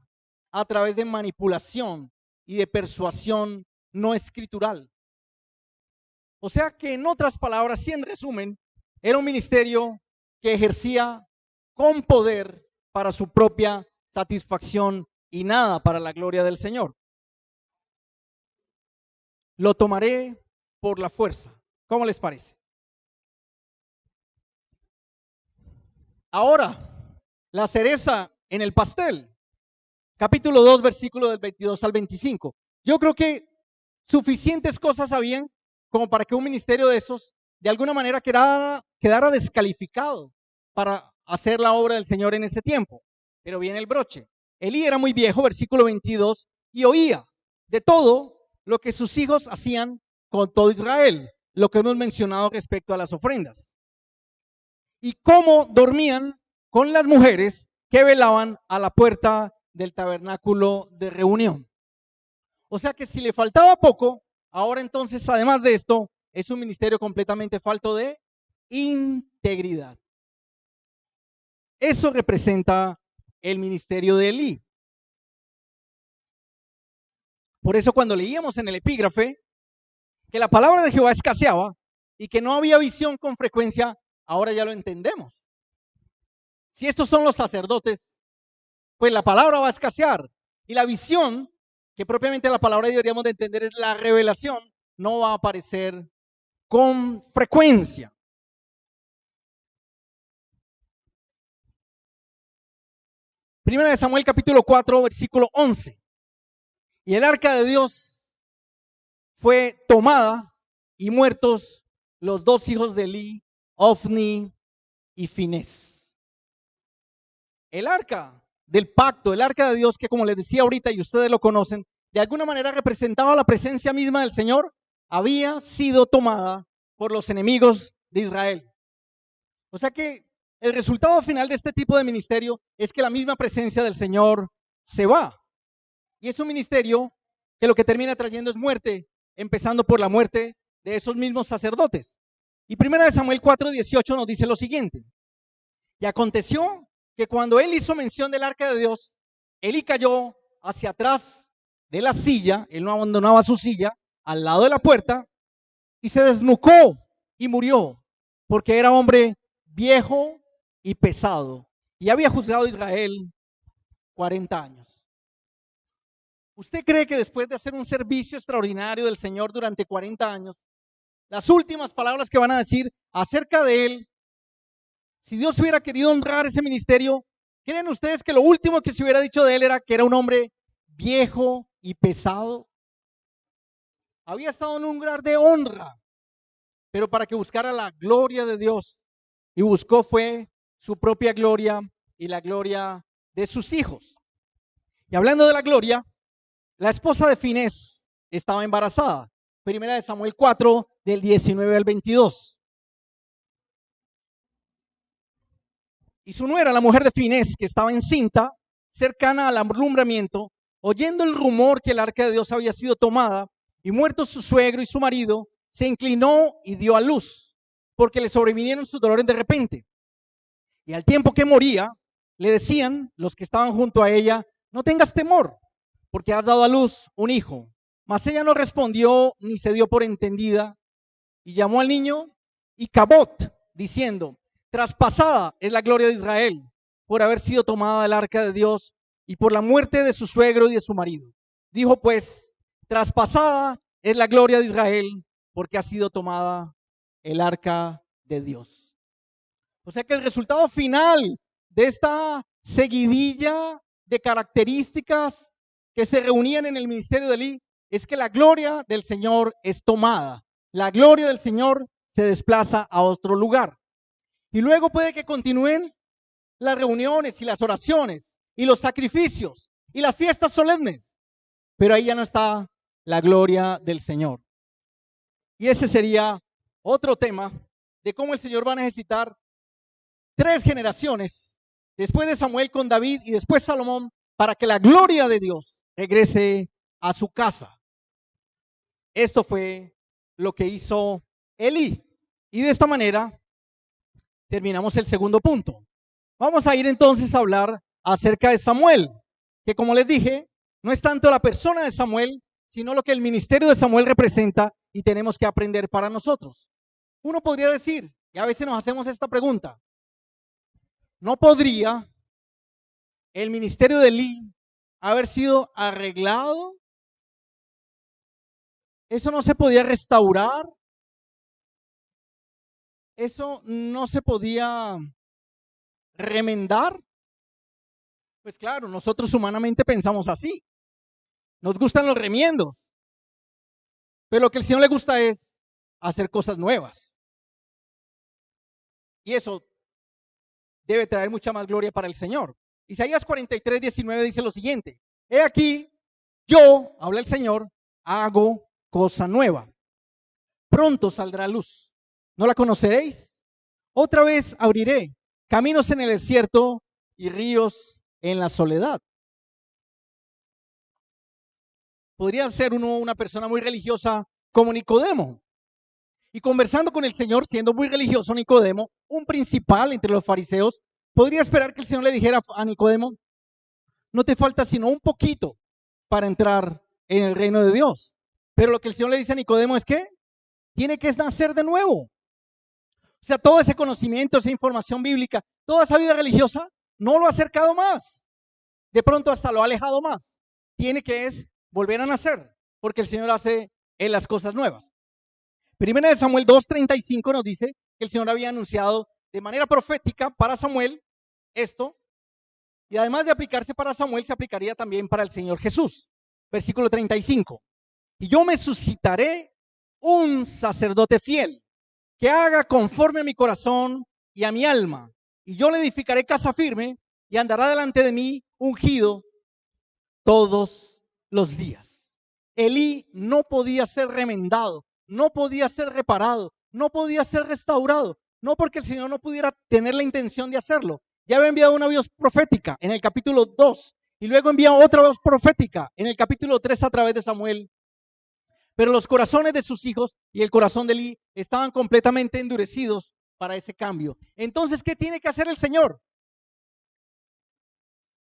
a través de manipulación y de persuasión no escritural. O sea que, en otras palabras, y en resumen, era un ministerio que ejercía con poder para su propia satisfacción y nada para la gloria del Señor. Lo tomaré por la fuerza. ¿Cómo les parece? Ahora, la cereza en el pastel. Capítulo 2, versículo del 22 al 25. Yo creo que suficientes cosas habían como para que un ministerio de esos de alguna manera quedara descalificado para hacer la obra del Señor en ese tiempo. Pero viene el broche. Elí era muy viejo, versículo 22, y oía de todo lo que sus hijos hacían con todo Israel, lo que hemos mencionado respecto a las ofrendas, y cómo dormían con las mujeres que velaban a la puerta del tabernáculo de reunión. O sea que si le faltaba poco, ahora entonces, además de esto, es un ministerio completamente falto de integridad. Eso representa el ministerio de Elí. Por eso, cuando leíamos en el epígrafe que la palabra de Jehová escaseaba y que no había visión con frecuencia, ahora ya lo entendemos. Si estos son los sacerdotes, pues la palabra va a escasear, y la visión, que propiamente la palabra deberíamos de entender es la revelación, no va a aparecer con frecuencia. Primera de Samuel capítulo 4, versículo 11. Y el arca de Dios fue tomada y muertos los 2 hijos de Elí, Ofni y Finés. El arca del pacto, el arca de Dios, que como les decía ahorita y ustedes lo conocen, de alguna manera representaba la presencia misma del Señor, había sido tomada por los enemigos de Israel. O sea que el resultado final de este tipo de ministerio es que la misma presencia del Señor se va. Y es un ministerio que lo que termina trayendo es muerte, empezando por la muerte de esos mismos sacerdotes. Y 1 Samuel 4:18 nos dice lo siguiente: y aconteció que cuando él hizo mención del arca de Dios, Elí cayó hacia atrás de la silla, él no abandonaba su silla, al lado de la puerta, y se desnucó y murió, porque era hombre viejo y pesado, y había juzgado a Israel 40 años. ¿Usted cree que después de hacer un servicio extraordinario del Señor durante 40 años, las últimas palabras que van a decir acerca de él, si Dios hubiera querido honrar ese ministerio, creen ustedes que lo último que se hubiera dicho de él era que era un hombre viejo y pesado? Había estado en un lugar de honra, pero para que buscara la gloria de Dios, y buscó fue su propia gloria y la gloria de sus hijos. Y hablando de la gloria, la esposa de Finés estaba embarazada. 1 Samuel 4, del 19 al 22. Y su nuera, la mujer de Finés, que estaba encinta, cercana al alumbramiento, oyendo el rumor que el arca de Dios había sido tomada, y muertos su suegro y su marido, se inclinó y dio a luz, porque le sobrevinieron sus dolores de repente. Y al tiempo que moría, le decían los que estaban junto a ella: no tengas temor, porque has dado a luz un hijo. Mas ella no respondió ni se dio por entendida, y llamó al niño Icabod, diciendo: traspasada es la gloria de Israel por haber sido tomada del arca de Dios y por la muerte de su suegro y de su marido. Dijo pues: traspasada es la gloria de Israel porque ha sido tomada el arca de Dios. O sea que el resultado final de esta seguidilla de características que se reunían en el ministerio de Elí es que la gloria del Señor es tomada. La gloria del Señor se desplaza a otro lugar. Y luego puede que continúen las reuniones y las oraciones y los sacrificios y las fiestas solemnes, pero ahí ya no está la gloria del Señor. Y ese sería otro tema de cómo el Señor va a necesitar 3 generaciones después de Samuel con David y después Salomón para que la gloria de Dios regrese a su casa. Esto fue lo que hizo Elí. Y de esta manera terminamos el segundo punto. Vamos a ir entonces a hablar acerca de Samuel, que como les dije, no es tanto la persona de Samuel, sino lo que el ministerio de Samuel representa y tenemos que aprender para nosotros. Uno podría decir, y a veces nos hacemos esta pregunta: ¿no podría el ministerio de Elí haber sido arreglado? ¿Eso no se podía restaurar? ¿Eso no se podía remendar? Pues claro, nosotros humanamente pensamos así. Nos gustan los remiendos. Pero lo que al Señor le gusta es hacer cosas nuevas. Y eso debe traer mucha más gloria para el Señor. Isaías 43:19 dice lo siguiente: he aquí, yo, habla el Señor, hago cosa nueva. Pronto saldrá luz. ¿No la conoceréis? Otra vez abriré caminos en el desierto y ríos en la soledad. Podría ser uno una persona muy religiosa como Nicodemo. Y conversando con el Señor, siendo muy religioso Nicodemo, un principal entre los fariseos, podría esperar que el Señor le dijera a Nicodemo: no te falta sino un poquito para entrar en el reino de Dios. Pero lo que el Señor le dice a Nicodemo es que tiene que nacer de nuevo. O sea, todo ese conocimiento, esa información bíblica, toda esa vida religiosa, no lo ha acercado más. De pronto hasta lo ha alejado más. Tiene que volver a nacer, porque el Señor hace en las cosas nuevas. 1 Samuel 2:35 nos dice que el Señor había anunciado de manera profética para Samuel esto, y además de aplicarse para Samuel, se aplicaría también para el Señor Jesús. Versículo 35. Y yo me suscitaré un sacerdote fiel, que haga conforme a mi corazón y a mi alma, y yo le edificaré casa firme, y andará delante de mí ungido todos los días. Elí no podía ser remendado, no podía ser reparado, no podía ser restaurado, no porque el Señor no pudiera tener la intención de hacerlo. Ya había enviado una voz profética en el capítulo 2 y luego envía otra voz profética en el capítulo 3 a través de Samuel. Pero los corazones de sus hijos y el corazón de Elí estaban completamente endurecidos para ese cambio. Entonces, ¿qué tiene que hacer el Señor?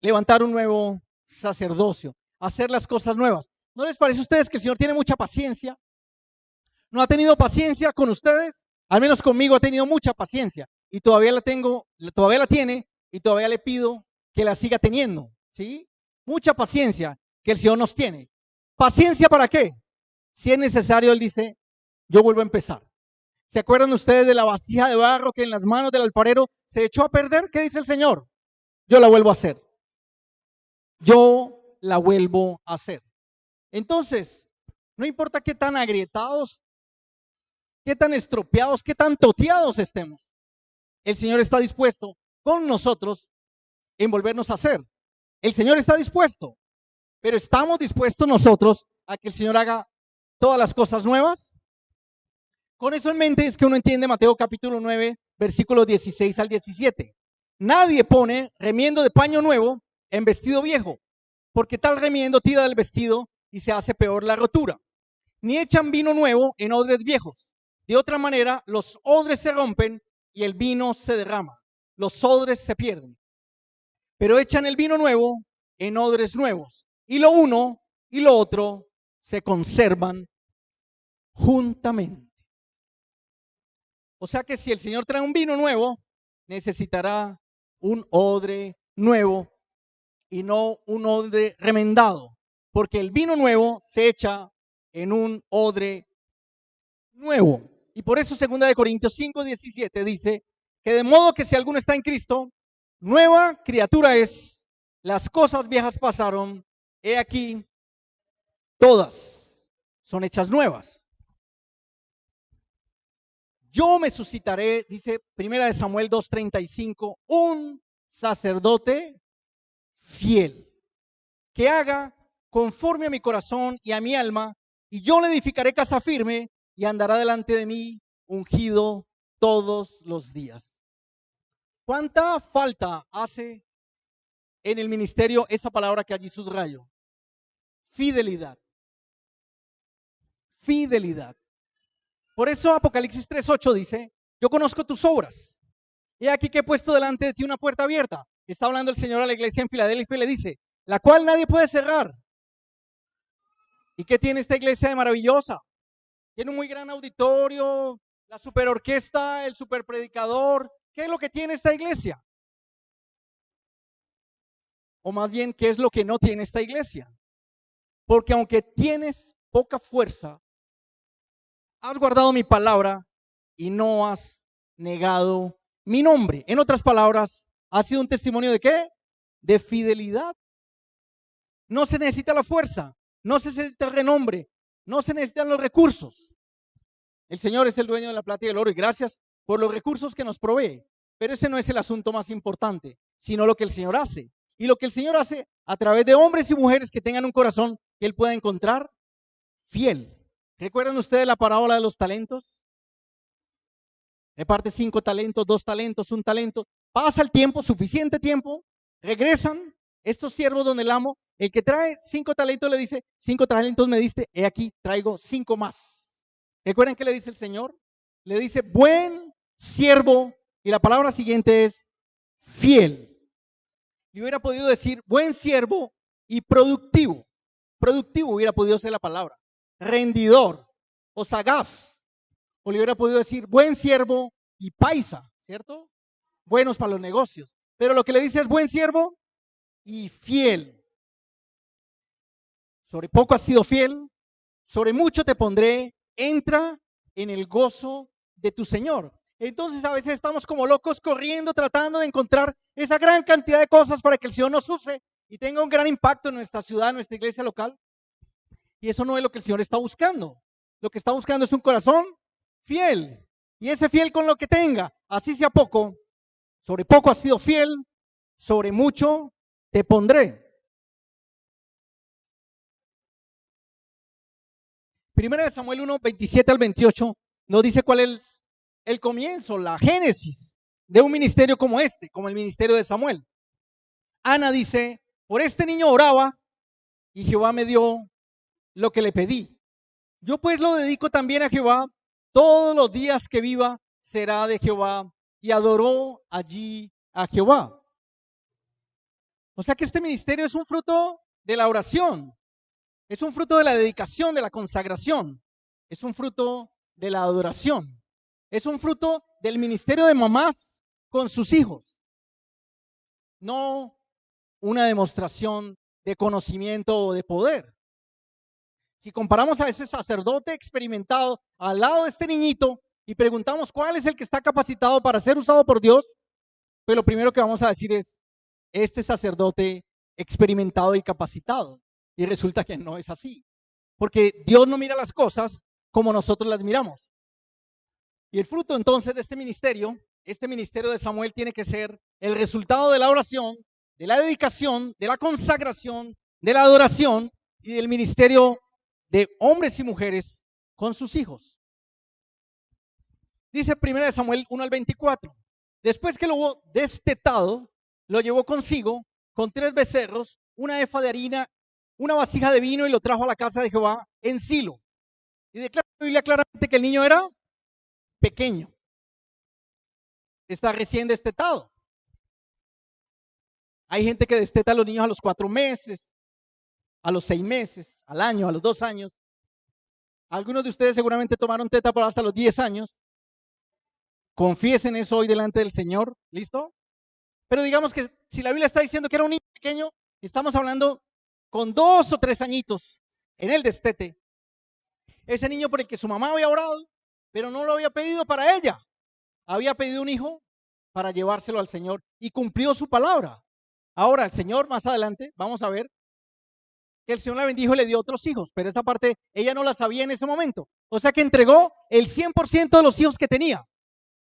Levantar un nuevo sacerdocio, hacer las cosas nuevas. ¿No les parece a ustedes que el Señor tiene mucha paciencia? ¿No ha tenido paciencia con ustedes? Al menos conmigo ha tenido mucha paciencia y todavía la tiene y todavía le pido que la siga teniendo, ¿sí? Mucha paciencia que el Señor nos tiene. ¿Paciencia para qué? Si es necesario, Él dice, yo vuelvo a empezar. ¿Se acuerdan ustedes de la vasija de barro que en las manos del alfarero se echó a perder? ¿Qué dice el Señor? Yo la vuelvo a hacer. Yo la vuelvo a hacer. Entonces, no importa qué tan agrietados, qué tan estropeados, qué tan toteados estemos, el Señor está dispuesto con nosotros en volvernos a hacer. El Señor está dispuesto, pero ¿estamos dispuestos nosotros a que el Señor haga todas las cosas nuevas? Con eso en mente es que uno entiende Mateo capítulo 9, versículos 16 al 17. Nadie pone remiendo de paño nuevo en vestido viejo, porque tal remiendo tira del vestido y se hace peor la rotura. Ni echan vino nuevo en odres viejos. De otra manera, los odres se rompen y el vino se derrama. Los odres se pierden. Pero echan el vino nuevo en odres nuevos. Y lo uno y lo otro se conservan juntamente. O sea que si el Señor trae un vino nuevo, necesitará un odre nuevo y no un odre remendado, porque el vino nuevo se echa en un odre nuevo. Y por eso 2 Corintios 5:17 dice que de modo que si alguno está en Cristo, nueva criatura es, las cosas viejas pasaron, he aquí, todas son hechas nuevas. Yo me suscitaré, dice 1 Samuel 2:35, un sacerdote fiel, que haga conforme a mi corazón y a mi alma, y yo le edificaré casa firme y andará delante de mí ungido todos los días. ¿Cuánta falta hace en el ministerio esa palabra que allí subrayo? Fidelidad. Fidelidad. Por eso Apocalipsis 3:8 dice, yo conozco tus obras. He aquí que he puesto delante de ti una puerta abierta. Está hablando el Señor a la iglesia en Filadelfia y le dice, la cual nadie puede cerrar. ¿Y qué tiene esta iglesia de maravillosa? Tiene un muy gran auditorio, la superorquesta, el superpredicador. ¿Qué es lo que tiene esta iglesia? O más bien, ¿qué es lo que no tiene esta iglesia? Porque aunque tienes poca fuerza, has guardado mi palabra y no has negado mi nombre. En otras palabras, ha sido un testimonio de ¿qué? De fidelidad. No se necesita la fuerza, no se necesita el renombre, no se necesitan los recursos. El Señor es el dueño de la plata y del oro y gracias por los recursos que nos provee. Pero ese no es el asunto más importante, sino lo que el Señor hace. Y lo que el Señor hace a través de hombres y mujeres que tengan un corazón que Él pueda encontrar fiel. ¿Recuerdan ustedes la parábola de los talentos? Reparte 5 talentos, 2 talentos, 1 talento. Pasa el tiempo, suficiente tiempo, regresan estos siervos donde el amo, el que trae 5 talentos le dice, 5 talentos me diste, he aquí, traigo 5 más. ¿Recuerdan qué le dice el Señor? Le dice, buen siervo, y la palabra siguiente es fiel. Y hubiera podido decir, buen siervo y productivo. Productivo hubiera podido ser la palabra. Rendidor o sagaz. O le hubiera podido decir, buen siervo y paisa, ¿cierto? Buenos para los negocios. Pero lo que le dice es buen siervo y fiel. Sobre poco has sido fiel, sobre mucho te pondré, entra en el gozo de tu Señor. Entonces a veces estamos como locos corriendo, tratando de encontrar esa gran cantidad de cosas para que el Señor nos use y tenga un gran impacto en nuestra ciudad, en nuestra iglesia local. Y eso no es lo que el Señor está buscando. Lo que está buscando es un corazón fiel. Y ese fiel con lo que tenga, así sea poco, sobre poco has sido fiel, sobre mucho te pondré. Primera de Samuel 1, 27 al 28 nos dice cuál es el comienzo, la génesis de un ministerio como este, como el ministerio de Samuel. Ana dice, por este niño oraba y Jehová me dio lo que le pedí. Yo pues lo dedico también a Jehová, todos los días que viva será de Jehová, y adoró allí a Jehová. O sea que este ministerio es un fruto de la oración, es un fruto de la dedicación, de la consagración, es un fruto de la adoración, es un fruto del ministerio de mamás con sus hijos, no una demostración de conocimiento o de poder. Si comparamos a ese sacerdote experimentado al lado de este niñito y preguntamos cuál es el que está capacitado para ser usado por Dios, pues lo primero que vamos a decir es, este sacerdote experimentado y capacitado. Y resulta que no es así, porque Dios no mira las cosas como nosotros las miramos. Y el fruto entonces de este ministerio de Samuel tiene que ser el resultado de la oración, de la dedicación, de la consagración, de la adoración y del ministerio de hombres y mujeres con sus hijos. Dice 1 Samuel 1 al 24. Después que lo hubo destetado, lo llevó consigo con 3 becerros, una efa de harina, una vasija de vino y lo trajo a la casa de Jehová en Silo. Y declara la Biblia claramente que el niño era pequeño. Está recién destetado. Hay gente que desteta a los niños a los 4 meses, a los 6 meses, al año, a los 2 años. Algunos de ustedes seguramente tomaron teta por hasta los 10 años. Confiesen eso hoy delante del Señor. ¿Listo? Pero digamos que si la Biblia está diciendo que era un niño pequeño, estamos hablando con 2 o 3 añitos en el destete. Ese niño por el que su mamá había orado, pero no lo había pedido para ella. Había pedido un hijo para llevárselo al Señor y cumplió su palabra. Ahora el Señor más adelante, vamos a ver que el Señor la bendijo y le dio otros hijos, pero esa parte ella no la sabía en ese momento. O sea que entregó el 100% de los hijos que tenía,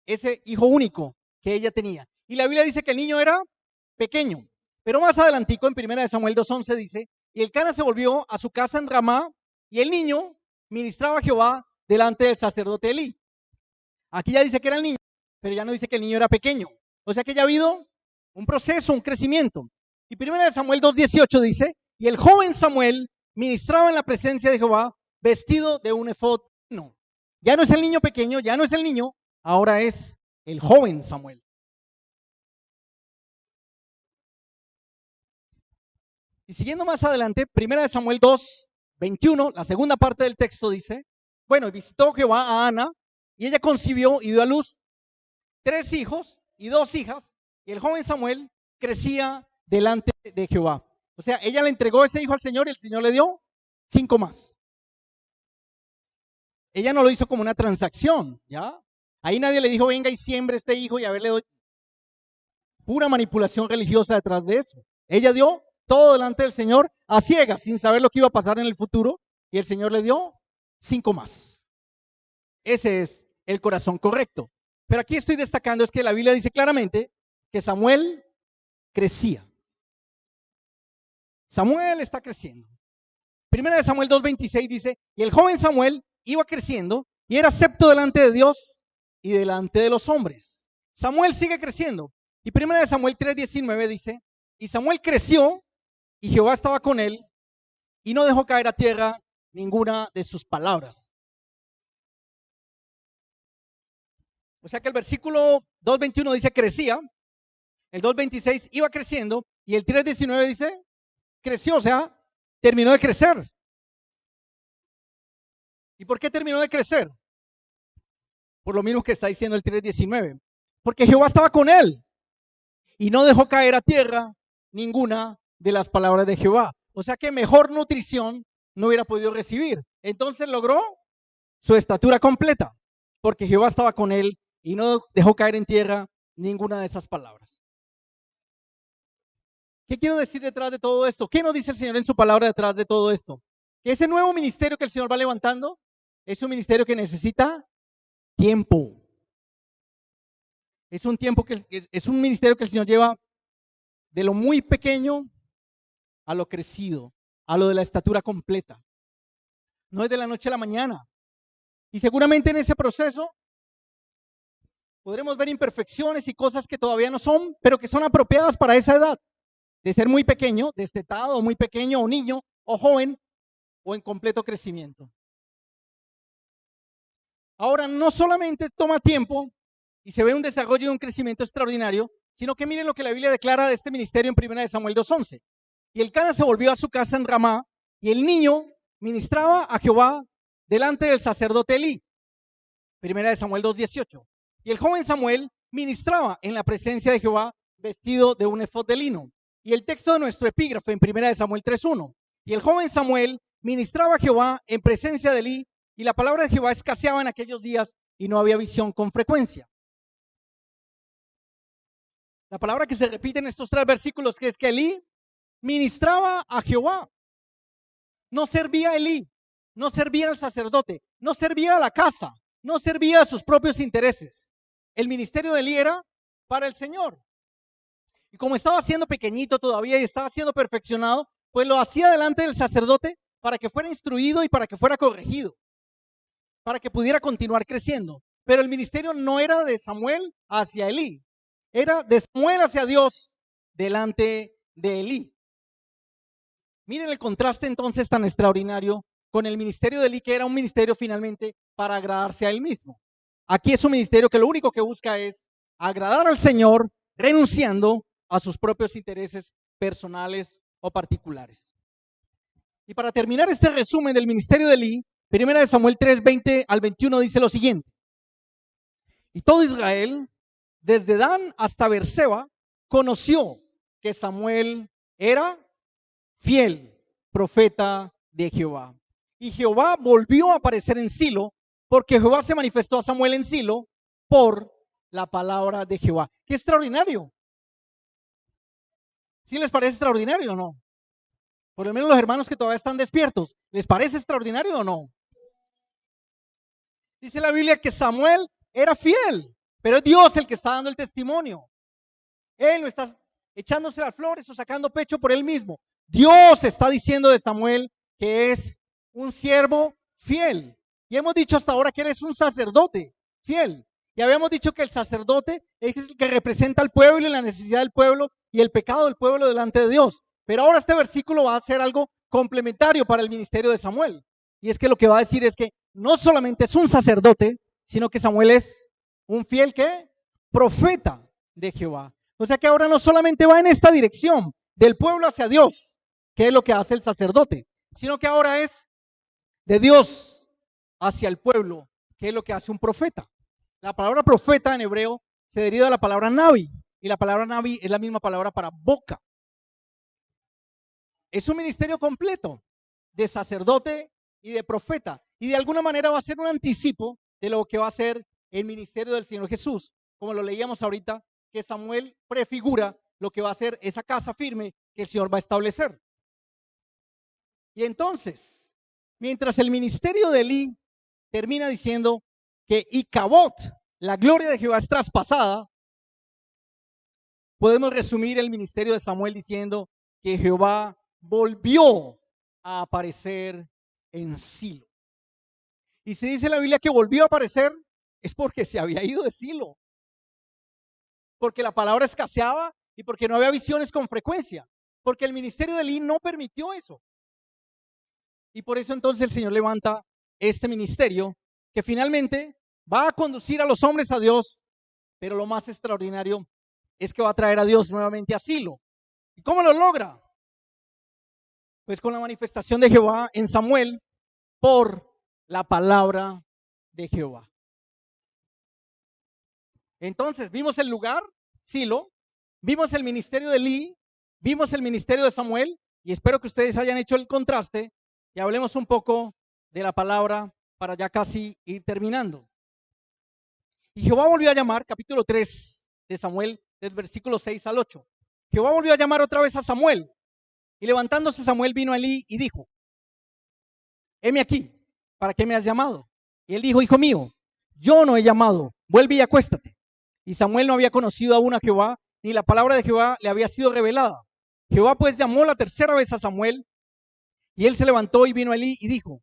ese hijo único que ella tenía. Y la Biblia dice que el niño era pequeño, pero más adelantico en 1 Samuel 2:11 dice, y el Cana se volvió a su casa en Ramá y el niño ministraba a Jehová delante del sacerdote Elí. Aquí ya dice que era el niño, pero ya no dice que el niño era pequeño. O sea que ya ha habido un proceso, un crecimiento. Y 1 Samuel 2:18 dice, y el joven Samuel ministraba en la presencia de Jehová vestido de un efod fino. Ya no es el niño pequeño, ya no es el niño, ahora es el joven Samuel. Y siguiendo más adelante, 1 Samuel 2:21, la segunda parte del texto dice, bueno, visitó Jehová a Ana y ella concibió y dio a luz 3 hijos y 2 hijas, y el joven Samuel crecía delante de Jehová. O sea, ella le entregó ese hijo al Señor y el Señor le dio 5 más. Ella no lo hizo como una transacción, ¿ya? Ahí nadie le dijo, venga y siembre este hijo y a ver, le doy. Pura manipulación religiosa detrás de eso. Ella dio todo delante del Señor a ciegas, sin saber lo que iba a pasar en el futuro, y el Señor le dio 5 más. Ese es el corazón correcto. Pero aquí estoy destacando es que la Biblia dice claramente que Samuel crecía. Samuel está creciendo. Primera de Samuel 2:26 dice, y el joven Samuel iba creciendo y era acepto delante de Dios y delante de los hombres. Samuel sigue creciendo. Y primera de Samuel 3:19 dice, y Samuel creció y Jehová estaba con él y no dejó caer a tierra ninguna de sus palabras. O sea que el versículo 2:21 dice crecía, el 2:26 iba creciendo y el 3:19 dice creció, o sea, terminó de crecer. ¿Y por qué terminó de crecer? Por lo mismo que está diciendo el 3:19. Porque Jehová estaba con él y no dejó caer a tierra ninguna de las palabras de Jehová. O sea que mejor nutrición no hubiera podido recibir. Entonces logró su estatura completa, porque Jehová estaba con él y no dejó caer en tierra ninguna de esas palabras. ¿Qué quiero decir detrás de todo esto? ¿Qué nos dice el Señor en su palabra detrás de todo esto? Que ese nuevo ministerio que el Señor va levantando es un ministerio que necesita tiempo. Es un ministerio que el Señor lleva de lo muy pequeño a lo crecido, a lo de la estatura completa. No es de la noche a la mañana. Y seguramente en ese proceso podremos ver imperfecciones y cosas que todavía no son, pero que son apropiadas para esa edad, de ser muy pequeño, destetado, o muy pequeño, o niño, o joven, o en completo crecimiento. Ahora, no solamente toma tiempo y se ve un desarrollo y un crecimiento extraordinario, sino que miren lo que la Biblia declara de este ministerio en 1 Samuel 2:11. Y Elcana se volvió a su casa en Ramá, y el niño ministraba a Jehová delante del sacerdote Elí. 1 Samuel 2:18. Y el joven Samuel ministraba en la presencia de Jehová vestido de un efod de lino. Y el texto de nuestro epígrafe en 1 Samuel 3:1. Y el joven Samuel ministraba a Jehová en presencia de Elí, y la palabra de Jehová escaseaba en aquellos días y no había visión con frecuencia. La palabra que se repite en estos 3 versículos que es que Elí ministraba a Jehová. No servía a Elí, no servía al sacerdote, no servía a la casa, no servía a sus propios intereses. El ministerio de Elí era para el Señor. Y como estaba siendo pequeñito todavía y estaba siendo perfeccionado, pues lo hacía delante del sacerdote para que fuera instruido y para que fuera corregido, para que pudiera continuar creciendo. Pero el ministerio no era de Samuel hacia Elí, era de Samuel hacia Dios delante de Elí. Miren el contraste entonces tan extraordinario con el ministerio de Elí, que era un ministerio finalmente para agradarse a él mismo. Aquí es un ministerio que lo único que busca es agradar al Señor, renunciando a sus propios intereses personales o particulares. Y para terminar este resumen del ministerio de Elí, 1 Samuel 3:20 al 21 dice lo siguiente: y todo Israel, desde Dan hasta Beerseba, conoció que Samuel era fiel profeta de Jehová. Y Jehová volvió a aparecer en Silo, porque Jehová se manifestó a Samuel en Silo por la palabra de Jehová. ¡Qué extraordinario! ¿Sí les parece extraordinario o no? Por lo menos los hermanos que todavía están despiertos, ¿les parece extraordinario o no? Dice la Biblia que Samuel era fiel, pero es Dios el que está dando el testimonio. Él no está echándose las flores o sacando pecho por él mismo. Dios está diciendo de Samuel que es un siervo fiel. Y hemos dicho hasta ahora que él es un sacerdote fiel. Y habíamos dicho que el sacerdote es el que representa al pueblo y la necesidad del pueblo y el pecado del pueblo delante de Dios. Pero ahora este versículo va a ser algo complementario para el ministerio de Samuel. Y es que lo que va a decir es que no solamente es un sacerdote, sino que Samuel es un fiel ¿qué? Profeta de Jehová. O sea que ahora no solamente va en esta dirección del pueblo hacia Dios, que es lo que hace el sacerdote, sino que ahora es de Dios hacia el pueblo, que es lo que hace un profeta. La palabra profeta en hebreo se deriva de la palabra navi, y la palabra navi es la misma palabra para boca. Es un ministerio completo de sacerdote y de profeta, y de alguna manera va a ser un anticipo de lo que va a ser el ministerio del Señor Jesús, como lo leíamos ahorita, que Samuel prefigura lo que va a ser esa casa firme que el Señor va a establecer. Y entonces, mientras el ministerio de Elí termina diciendo que Icabod, la gloria de Jehová es traspasada, podemos resumir el ministerio de Samuel diciendo que Jehová volvió a aparecer en Silo. Y si dice la Biblia que volvió a aparecer, es porque se había ido de Silo, porque la palabra escaseaba y porque no había visiones con frecuencia, porque el ministerio de Elí no permitió eso. Y por eso entonces el Señor levanta este ministerio que finalmente va a conducir a los hombres a Dios, pero lo más extraordinario es que va a traer a Dios nuevamente a Silo. ¿Y cómo lo logra? Pues con la manifestación de Jehová en Samuel por la palabra de Jehová. Entonces vimos el lugar, Silo, vimos el ministerio de Elí, vimos el ministerio de Samuel, y espero que ustedes hayan hecho el contraste y hablemos un poco de la palabra para ya casi ir terminando. Y Jehová volvió a llamar, capítulo 3 de Samuel, del versículo 6 al 8. Jehová volvió a llamar otra vez a Samuel, y levantándose Samuel vino a Elí y dijo: heme aquí, ¿para qué me has llamado? Y él dijo: hijo mío, yo no he llamado, vuelve y acuéstate. Y Samuel no había conocido aún a Jehová, ni la palabra de Jehová le había sido revelada. Jehová pues llamó la tercera vez a Samuel, y él se levantó y vino a Elí y dijo: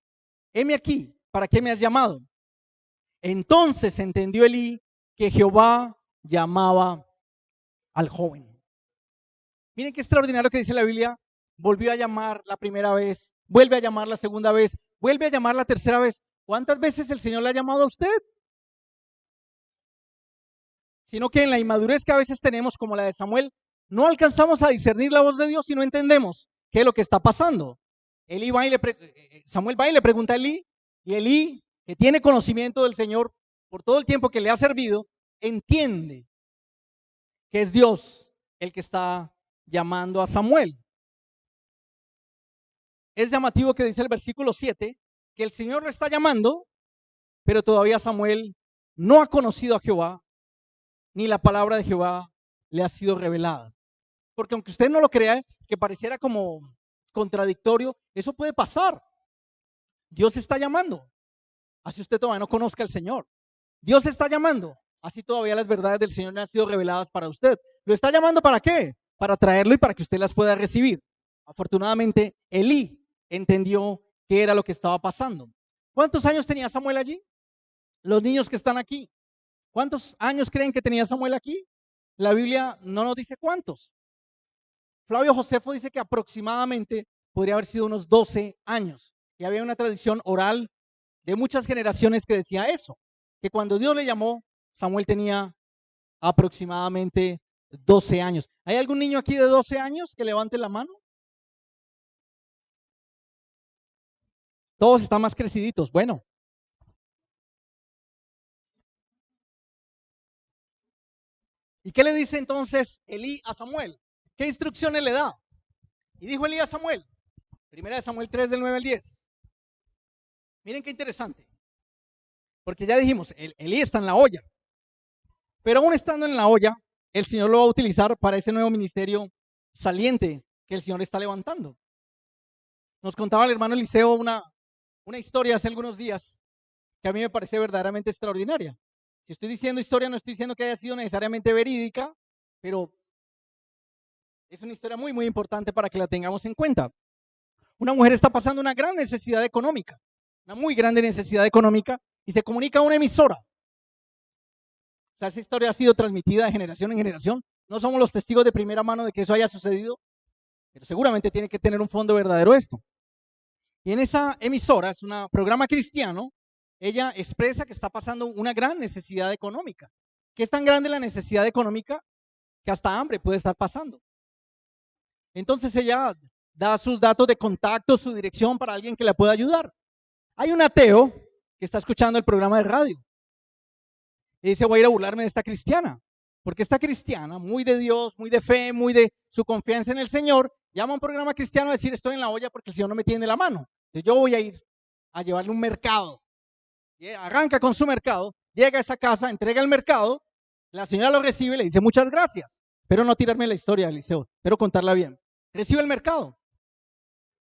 heme aquí, ¿para qué me has llamado? Entonces entendió Elí que Jehová llamaba al joven. Miren qué extraordinario que dice la Biblia. Volvió a llamar la primera vez, vuelve a llamar la segunda vez, vuelve a llamar la tercera vez. ¿Cuántas veces el Señor le ha llamado a usted? Sino que en la inmadurez que a veces tenemos, como la de Samuel, no alcanzamos a discernir la voz de Dios y no entendemos qué es lo que está pasando. Samuel va y le pregunta a Elí, y Elí, que tiene conocimiento del Señor por todo el tiempo que le ha servido, entiende que es Dios el que está llamando a Samuel. Es llamativo que dice el versículo 7 que el Señor lo está llamando, pero todavía Samuel no ha conocido a Jehová, ni la palabra de Jehová le ha sido revelada. Porque aunque usted no lo crea, que pareciera como contradictorio, eso puede pasar. Dios está llamando, así usted todavía no conozca al Señor. Dios está llamando, así todavía las verdades del Señor no han sido reveladas para usted. ¿Lo está llamando para qué? Para traerlo y para que usted las pueda recibir. Afortunadamente, Elí entendió qué era lo que estaba pasando. ¿Cuántos años tenía Samuel allí? Los niños que están aquí, ¿cuántos años creen que tenía Samuel aquí? La Biblia no nos dice cuántos. Flavio Josefo dice que aproximadamente podría haber sido unos 12 años. Y había una tradición oral de muchas generaciones que decía eso, que cuando Dios le llamó, Samuel tenía aproximadamente 12 años. ¿Hay algún niño aquí de 12 años que levante la mano? Todos están más creciditos. Bueno. ¿Y qué le dice entonces Elí a Samuel? ¿Qué instrucciones le da? Y dijo Elí a Samuel, primera de Samuel 3 del 9 al 10. Miren qué interesante. Porque ya dijimos, Elí está en la olla. Pero aún estando en la olla, el Señor lo va a utilizar para ese nuevo ministerio saliente que el Señor está levantando. Nos contaba el hermano Eliseo una historia hace algunos días que a mí me parece verdaderamente extraordinaria. Si estoy diciendo historia, no estoy diciendo que haya sido necesariamente verídica, pero es una historia muy, muy importante para que la tengamos en cuenta. Una mujer está pasando una gran necesidad económica, una muy grande necesidad económica, y se comunica a una emisora. O sea, esa historia ha sido transmitida de generación en generación. No somos los testigos de primera mano de que eso haya sucedido, pero seguramente tiene que tener un fondo verdadero esto. Y en esa emisora, es un programa cristiano, ella expresa que está pasando una gran necesidad económica. Que es tan grande la necesidad económica que hasta hambre puede estar pasando. Entonces ella da sus datos de contacto, su dirección para alguien que la pueda ayudar. Hay un ateo que está escuchando el programa de radio y dice: voy a ir a burlarme de esta cristiana, porque esta cristiana, muy de Dios, muy de fe, muy de su confianza en el Señor, llama a un programa cristiano a decir: estoy en la olla porque el Señor no me tiende la mano. Entonces yo voy a ir a llevarle un mercado. Y arranca con su mercado, llega a esa casa, entrega el mercado, la señora lo recibe y le dice: muchas gracias. Espero no tirarme la historia, Eliseo, espero contarla bien. Recibe el mercado,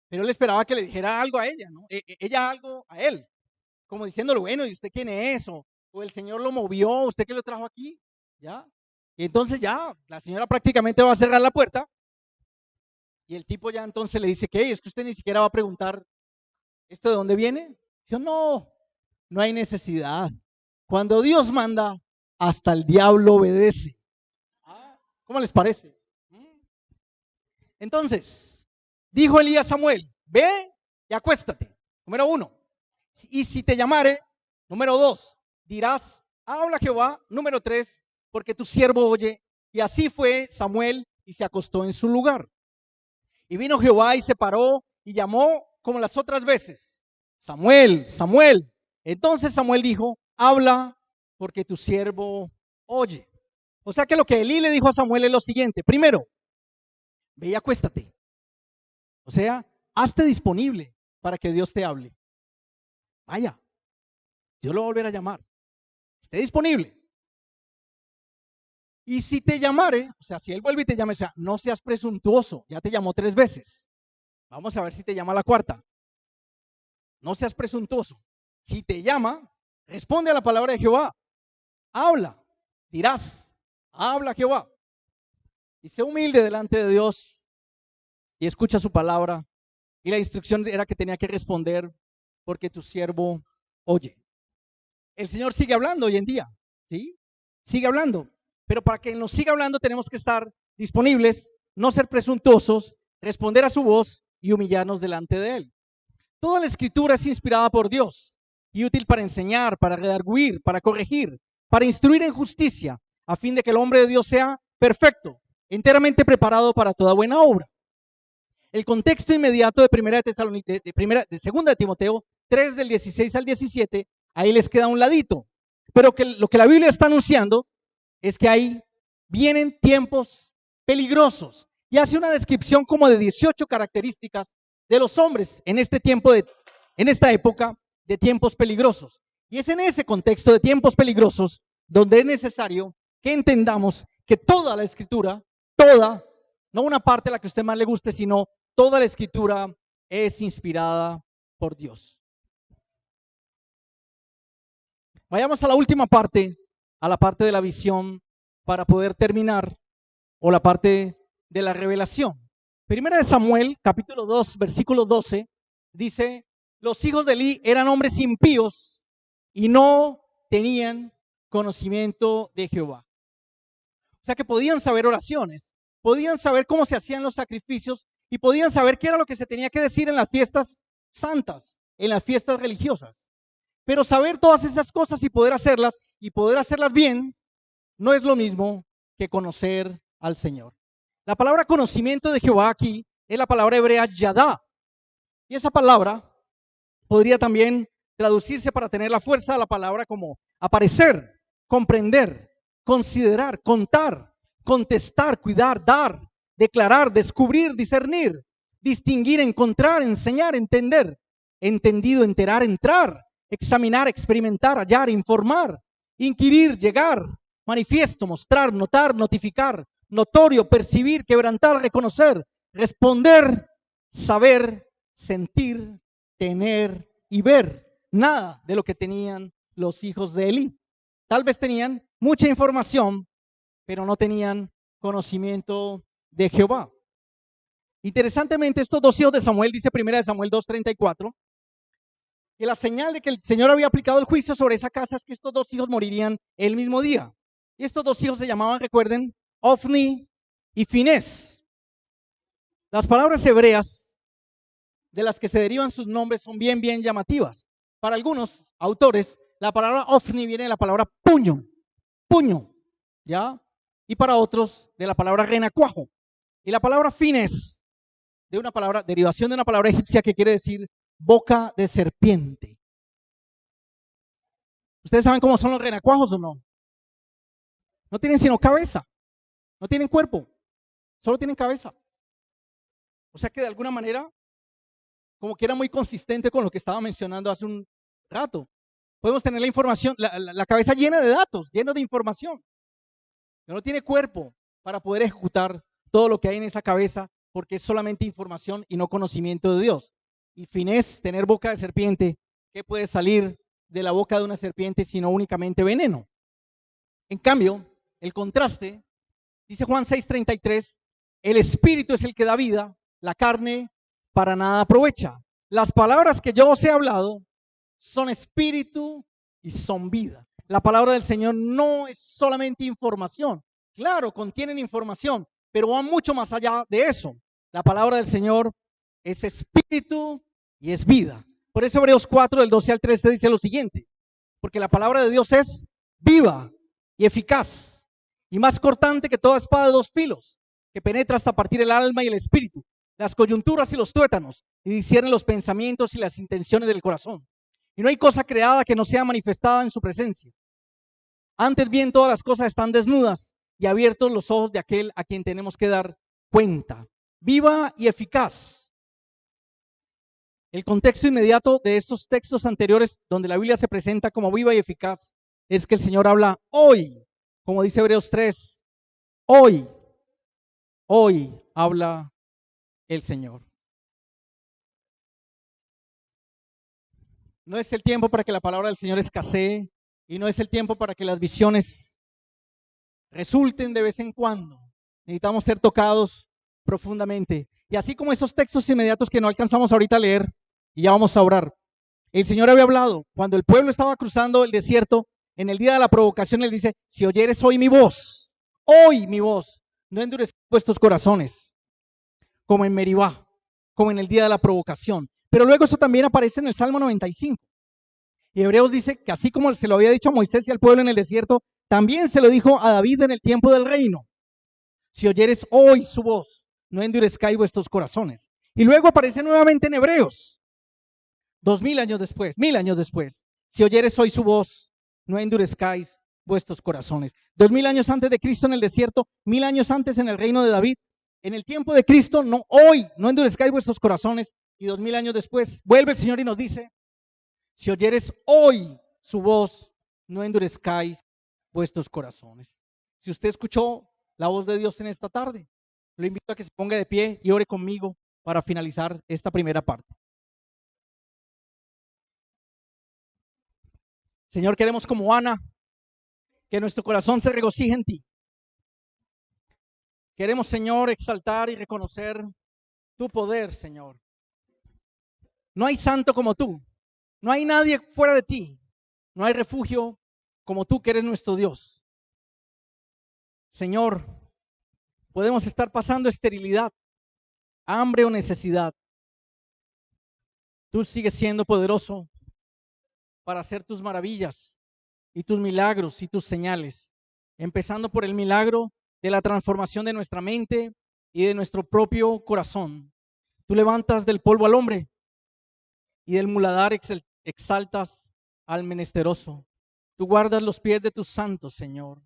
pero él esperaba que le dijera algo a ella, ¿no? Ella algo a él, como diciéndole: bueno, ¿y usted quién es? O el Señor lo movió, ¿usted qué lo trajo aquí? ¿Ya? Y entonces ya, la señora prácticamente va a cerrar la puerta y el tipo ya entonces le dice: ¿qué? Es que usted ni siquiera va a preguntar ¿esto de dónde viene? Dice: no, no hay necesidad. Cuando Dios manda, hasta el diablo obedece. ¿Cómo les parece? Entonces, dijo Elí a Samuel: ve y acuéstate. Número 1. Y si te llamare, número 2, dirás: habla Jehová. Número 3, porque tu siervo oye. Y así fue Samuel y se acostó en su lugar. Y vino Jehová y se paró y llamó como las otras veces: Samuel, Samuel. Entonces Samuel dijo: habla, porque tu siervo oye. O sea que lo que Elí le dijo a Samuel es lo siguiente: primero, ve y acuéstate. O sea, hazte disponible para que Dios te hable. Vaya, Dios lo va a volver a llamar. Esté disponible. Y si te llamare, o sea, si Él vuelve y te llama, o sea, no seas presuntuoso. Ya te llamó 3 veces. Vamos a ver si te llama la 4ª. No seas presuntuoso. Si te llama, responde a la palabra de Jehová. Habla, dirás: habla Jehová. y sé humilde delante de Dios y escucha su palabra. Y la instrucción era que tenía que responder porque tu siervo oye. El Señor sigue hablando hoy en día, ¿sí? Sigue hablando. Pero para que nos siga hablando tenemos que estar disponibles, no ser presuntuosos, responder a su voz y humillarnos delante de Él. Toda la escritura es inspirada por Dios y útil para enseñar, para redarguir, para corregir, para instruir en justicia, a fin de que el hombre de Dios sea perfecto, enteramente preparado para toda buena obra. El contexto inmediato de segunda de Timoteo 3 del 16 al 17, ahí les queda un ladito. Pero lo que la Biblia está anunciando es que vienen tiempos peligrosos y hace una descripción como de 18 características de los hombres en esta época de tiempos peligrosos. Y es en ese contexto de tiempos peligrosos donde es necesario que entendamos que toda la escritura, toda, no una parte a la que a usted más le guste, sino toda la escritura es inspirada por Dios. Vayamos a la última parte, a la parte de la visión, para poder terminar, o la parte de la revelación. Primera de Samuel, capítulo 2, versículo 12, dice: los hijos de Eli eran hombres impíos y no tenían conocimiento de Jehová. O sea que podían saber oraciones, podían saber cómo se hacían los sacrificios y podían saber qué era lo que se tenía que decir en las fiestas santas, en las fiestas religiosas. Pero saber todas esas cosas y poder hacerlas bien, no es lo mismo que conocer al Señor. La palabra conocimiento de Jehová aquí es la palabra hebrea yadá. Y esa palabra podría también traducirse, para tener la fuerza de la palabra, como aparecer, comprender, considerar, contar, contestar, cuidar, dar, declarar, descubrir, discernir, distinguir, encontrar, enseñar, entender, entendido, enterar, entrar, examinar, experimentar, hallar, informar, inquirir, llegar, manifiesto, mostrar, notar, notificar, notorio, percibir, quebrantar, reconocer, responder, saber, sentir, tener y ver. Nada de lo que tenían los hijos de Eli. Tal vez tenían mucha información, pero no tenían conocimiento de Jehová. Interesantemente, estos dos hijos de Samuel, dice primera de Samuel 2:34, que la señal de que el Señor había aplicado el juicio sobre esa casa es que estos dos hijos morirían el mismo día. Y estos dos hijos se llamaban, recuerden, Ofni y Finés. Las palabras hebreas de las que se derivan sus nombres son bien llamativas. Para algunos autores, la palabra Ofni viene de la palabra puño, ¿ya? Y para otros, de la palabra renacuajo. Y la palabra Finés, derivación de una palabra egipcia que quiere decir boca de serpiente. ¿Ustedes saben cómo son los renacuajos o no? No tienen sino cabeza, no tienen cuerpo, solo tienen cabeza. O sea que de alguna manera, como que era muy consistente con lo que estaba mencionando hace un rato. Podemos tener la información, la cabeza llena de datos, llena de información, pero no tiene cuerpo para poder ejecutar todo lo que hay en esa cabeza, porque es solamente información y no conocimiento de Dios. Y Finés, tener boca de serpiente, ¿qué puede salir de la boca de una serpiente sino únicamente veneno? En cambio, el contraste, dice Juan 6:33, el espíritu es el que da vida, la carne para nada aprovecha. Las palabras que yo os he hablado son espíritu y son vida. La palabra del Señor no es solamente información. Claro, contienen información, pero va mucho más allá de eso. La palabra del Señor es espíritu y es vida. Por eso Hebreos 4, del 12 al 13 dice lo siguiente: porque la palabra de Dios es viva y eficaz y más cortante que toda espada de dos filos, que penetra hasta partir el alma y el espíritu, las coyunturas y los tuétanos, y discierne los pensamientos y las intenciones del corazón. Y no hay cosa creada que no sea manifestada en su presencia. Antes bien, todas las cosas están desnudas y abiertos los ojos de aquel a quien tenemos que dar cuenta. Viva y eficaz. El contexto inmediato de estos textos anteriores, donde la Biblia se presenta como viva y eficaz, es que el Señor habla hoy, como dice Hebreos 3, hoy habla el Señor. No es el tiempo para que la palabra del Señor escasee, y no es el tiempo para que las visiones resulten de vez en cuando. Necesitamos ser tocados profundamente. Y así como esos textos inmediatos que no alcanzamos ahorita a leer, y ya vamos a orar. El Señor había hablado, cuando el pueblo estaba cruzando el desierto, en el día de la provocación, Él dice, si oyeres hoy mi voz, no endurezcáis vuestros corazones, como en Meribá, como en el día de la provocación. Pero luego eso también aparece en el Salmo 95. Y Hebreos dice que así como se lo había dicho a Moisés y al pueblo en el desierto, también se lo dijo a David en el tiempo del reino. Si oyeres hoy su voz, no endurezcáis vuestros corazones. Y luego aparece nuevamente en Hebreos, 1000 años después, 1000 años después. Si oyeres hoy su voz, no endurezcáis vuestros corazones. 2000 años antes de Cristo en el desierto, 1000 años antes en el reino de David. En el tiempo de Cristo, no hoy, no endurezcáis vuestros corazones. Y 2000 años después, vuelve el Señor y nos dice, si oyeres hoy su voz, no endurezcáis vuestros corazones. Si usted escuchó la voz de Dios en esta tarde, lo invito a que se ponga de pie y ore conmigo para finalizar esta primera parte. Señor, queremos como Ana, que nuestro corazón se regocije en ti. Queremos, Señor, exaltar y reconocer tu poder, Señor. No hay santo como tú. No hay nadie fuera de ti. No hay refugio como tú, que eres nuestro Dios. Señor, podemos estar pasando esterilidad, hambre o necesidad. Tú sigues siendo poderoso para hacer tus maravillas y tus milagros y tus señales, empezando por el milagro de la transformación de nuestra mente y de nuestro propio corazón. Tú levantas del polvo al hombre y del muladar exaltas al menesteroso. Tú guardas los pies de tus santos, Señor.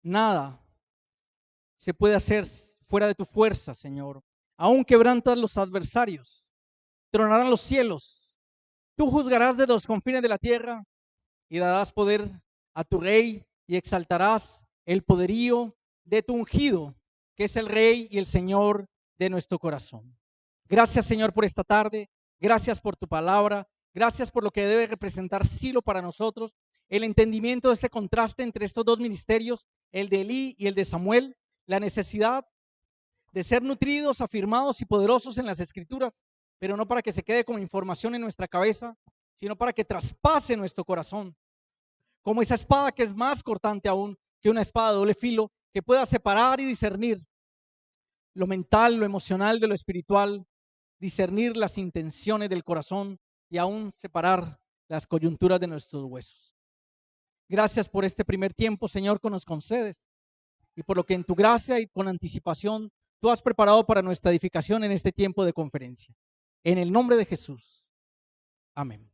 Nada se puede hacer fuera de tu fuerza, Señor. Aún quebrantas los adversarios, tronarán los cielos. Tú juzgarás de los confines de la tierra y darás poder a tu rey y exaltarás el poderío de tu ungido, que es el rey y el Señor de nuestro corazón. Gracias, Señor, por esta tarde. Gracias por tu palabra. Gracias por lo que debe representar Silo para nosotros. El entendimiento de ese contraste entre estos dos ministerios, el de Elí y el de Samuel. La necesidad de ser nutridos, afirmados y poderosos en las Escrituras, pero no para que se quede como información en nuestra cabeza, sino para que traspase nuestro corazón. Como esa espada que es más cortante aún que una espada de doble filo, que pueda separar y discernir lo mental, lo emocional de lo espiritual, discernir las intenciones del corazón y aún separar las coyunturas de nuestros huesos. Gracias por este primer tiempo, Señor, que nos concedes y por lo que en tu gracia y con anticipación tú has preparado para nuestra edificación en este tiempo de conferencia. En el nombre de Jesús. Amén.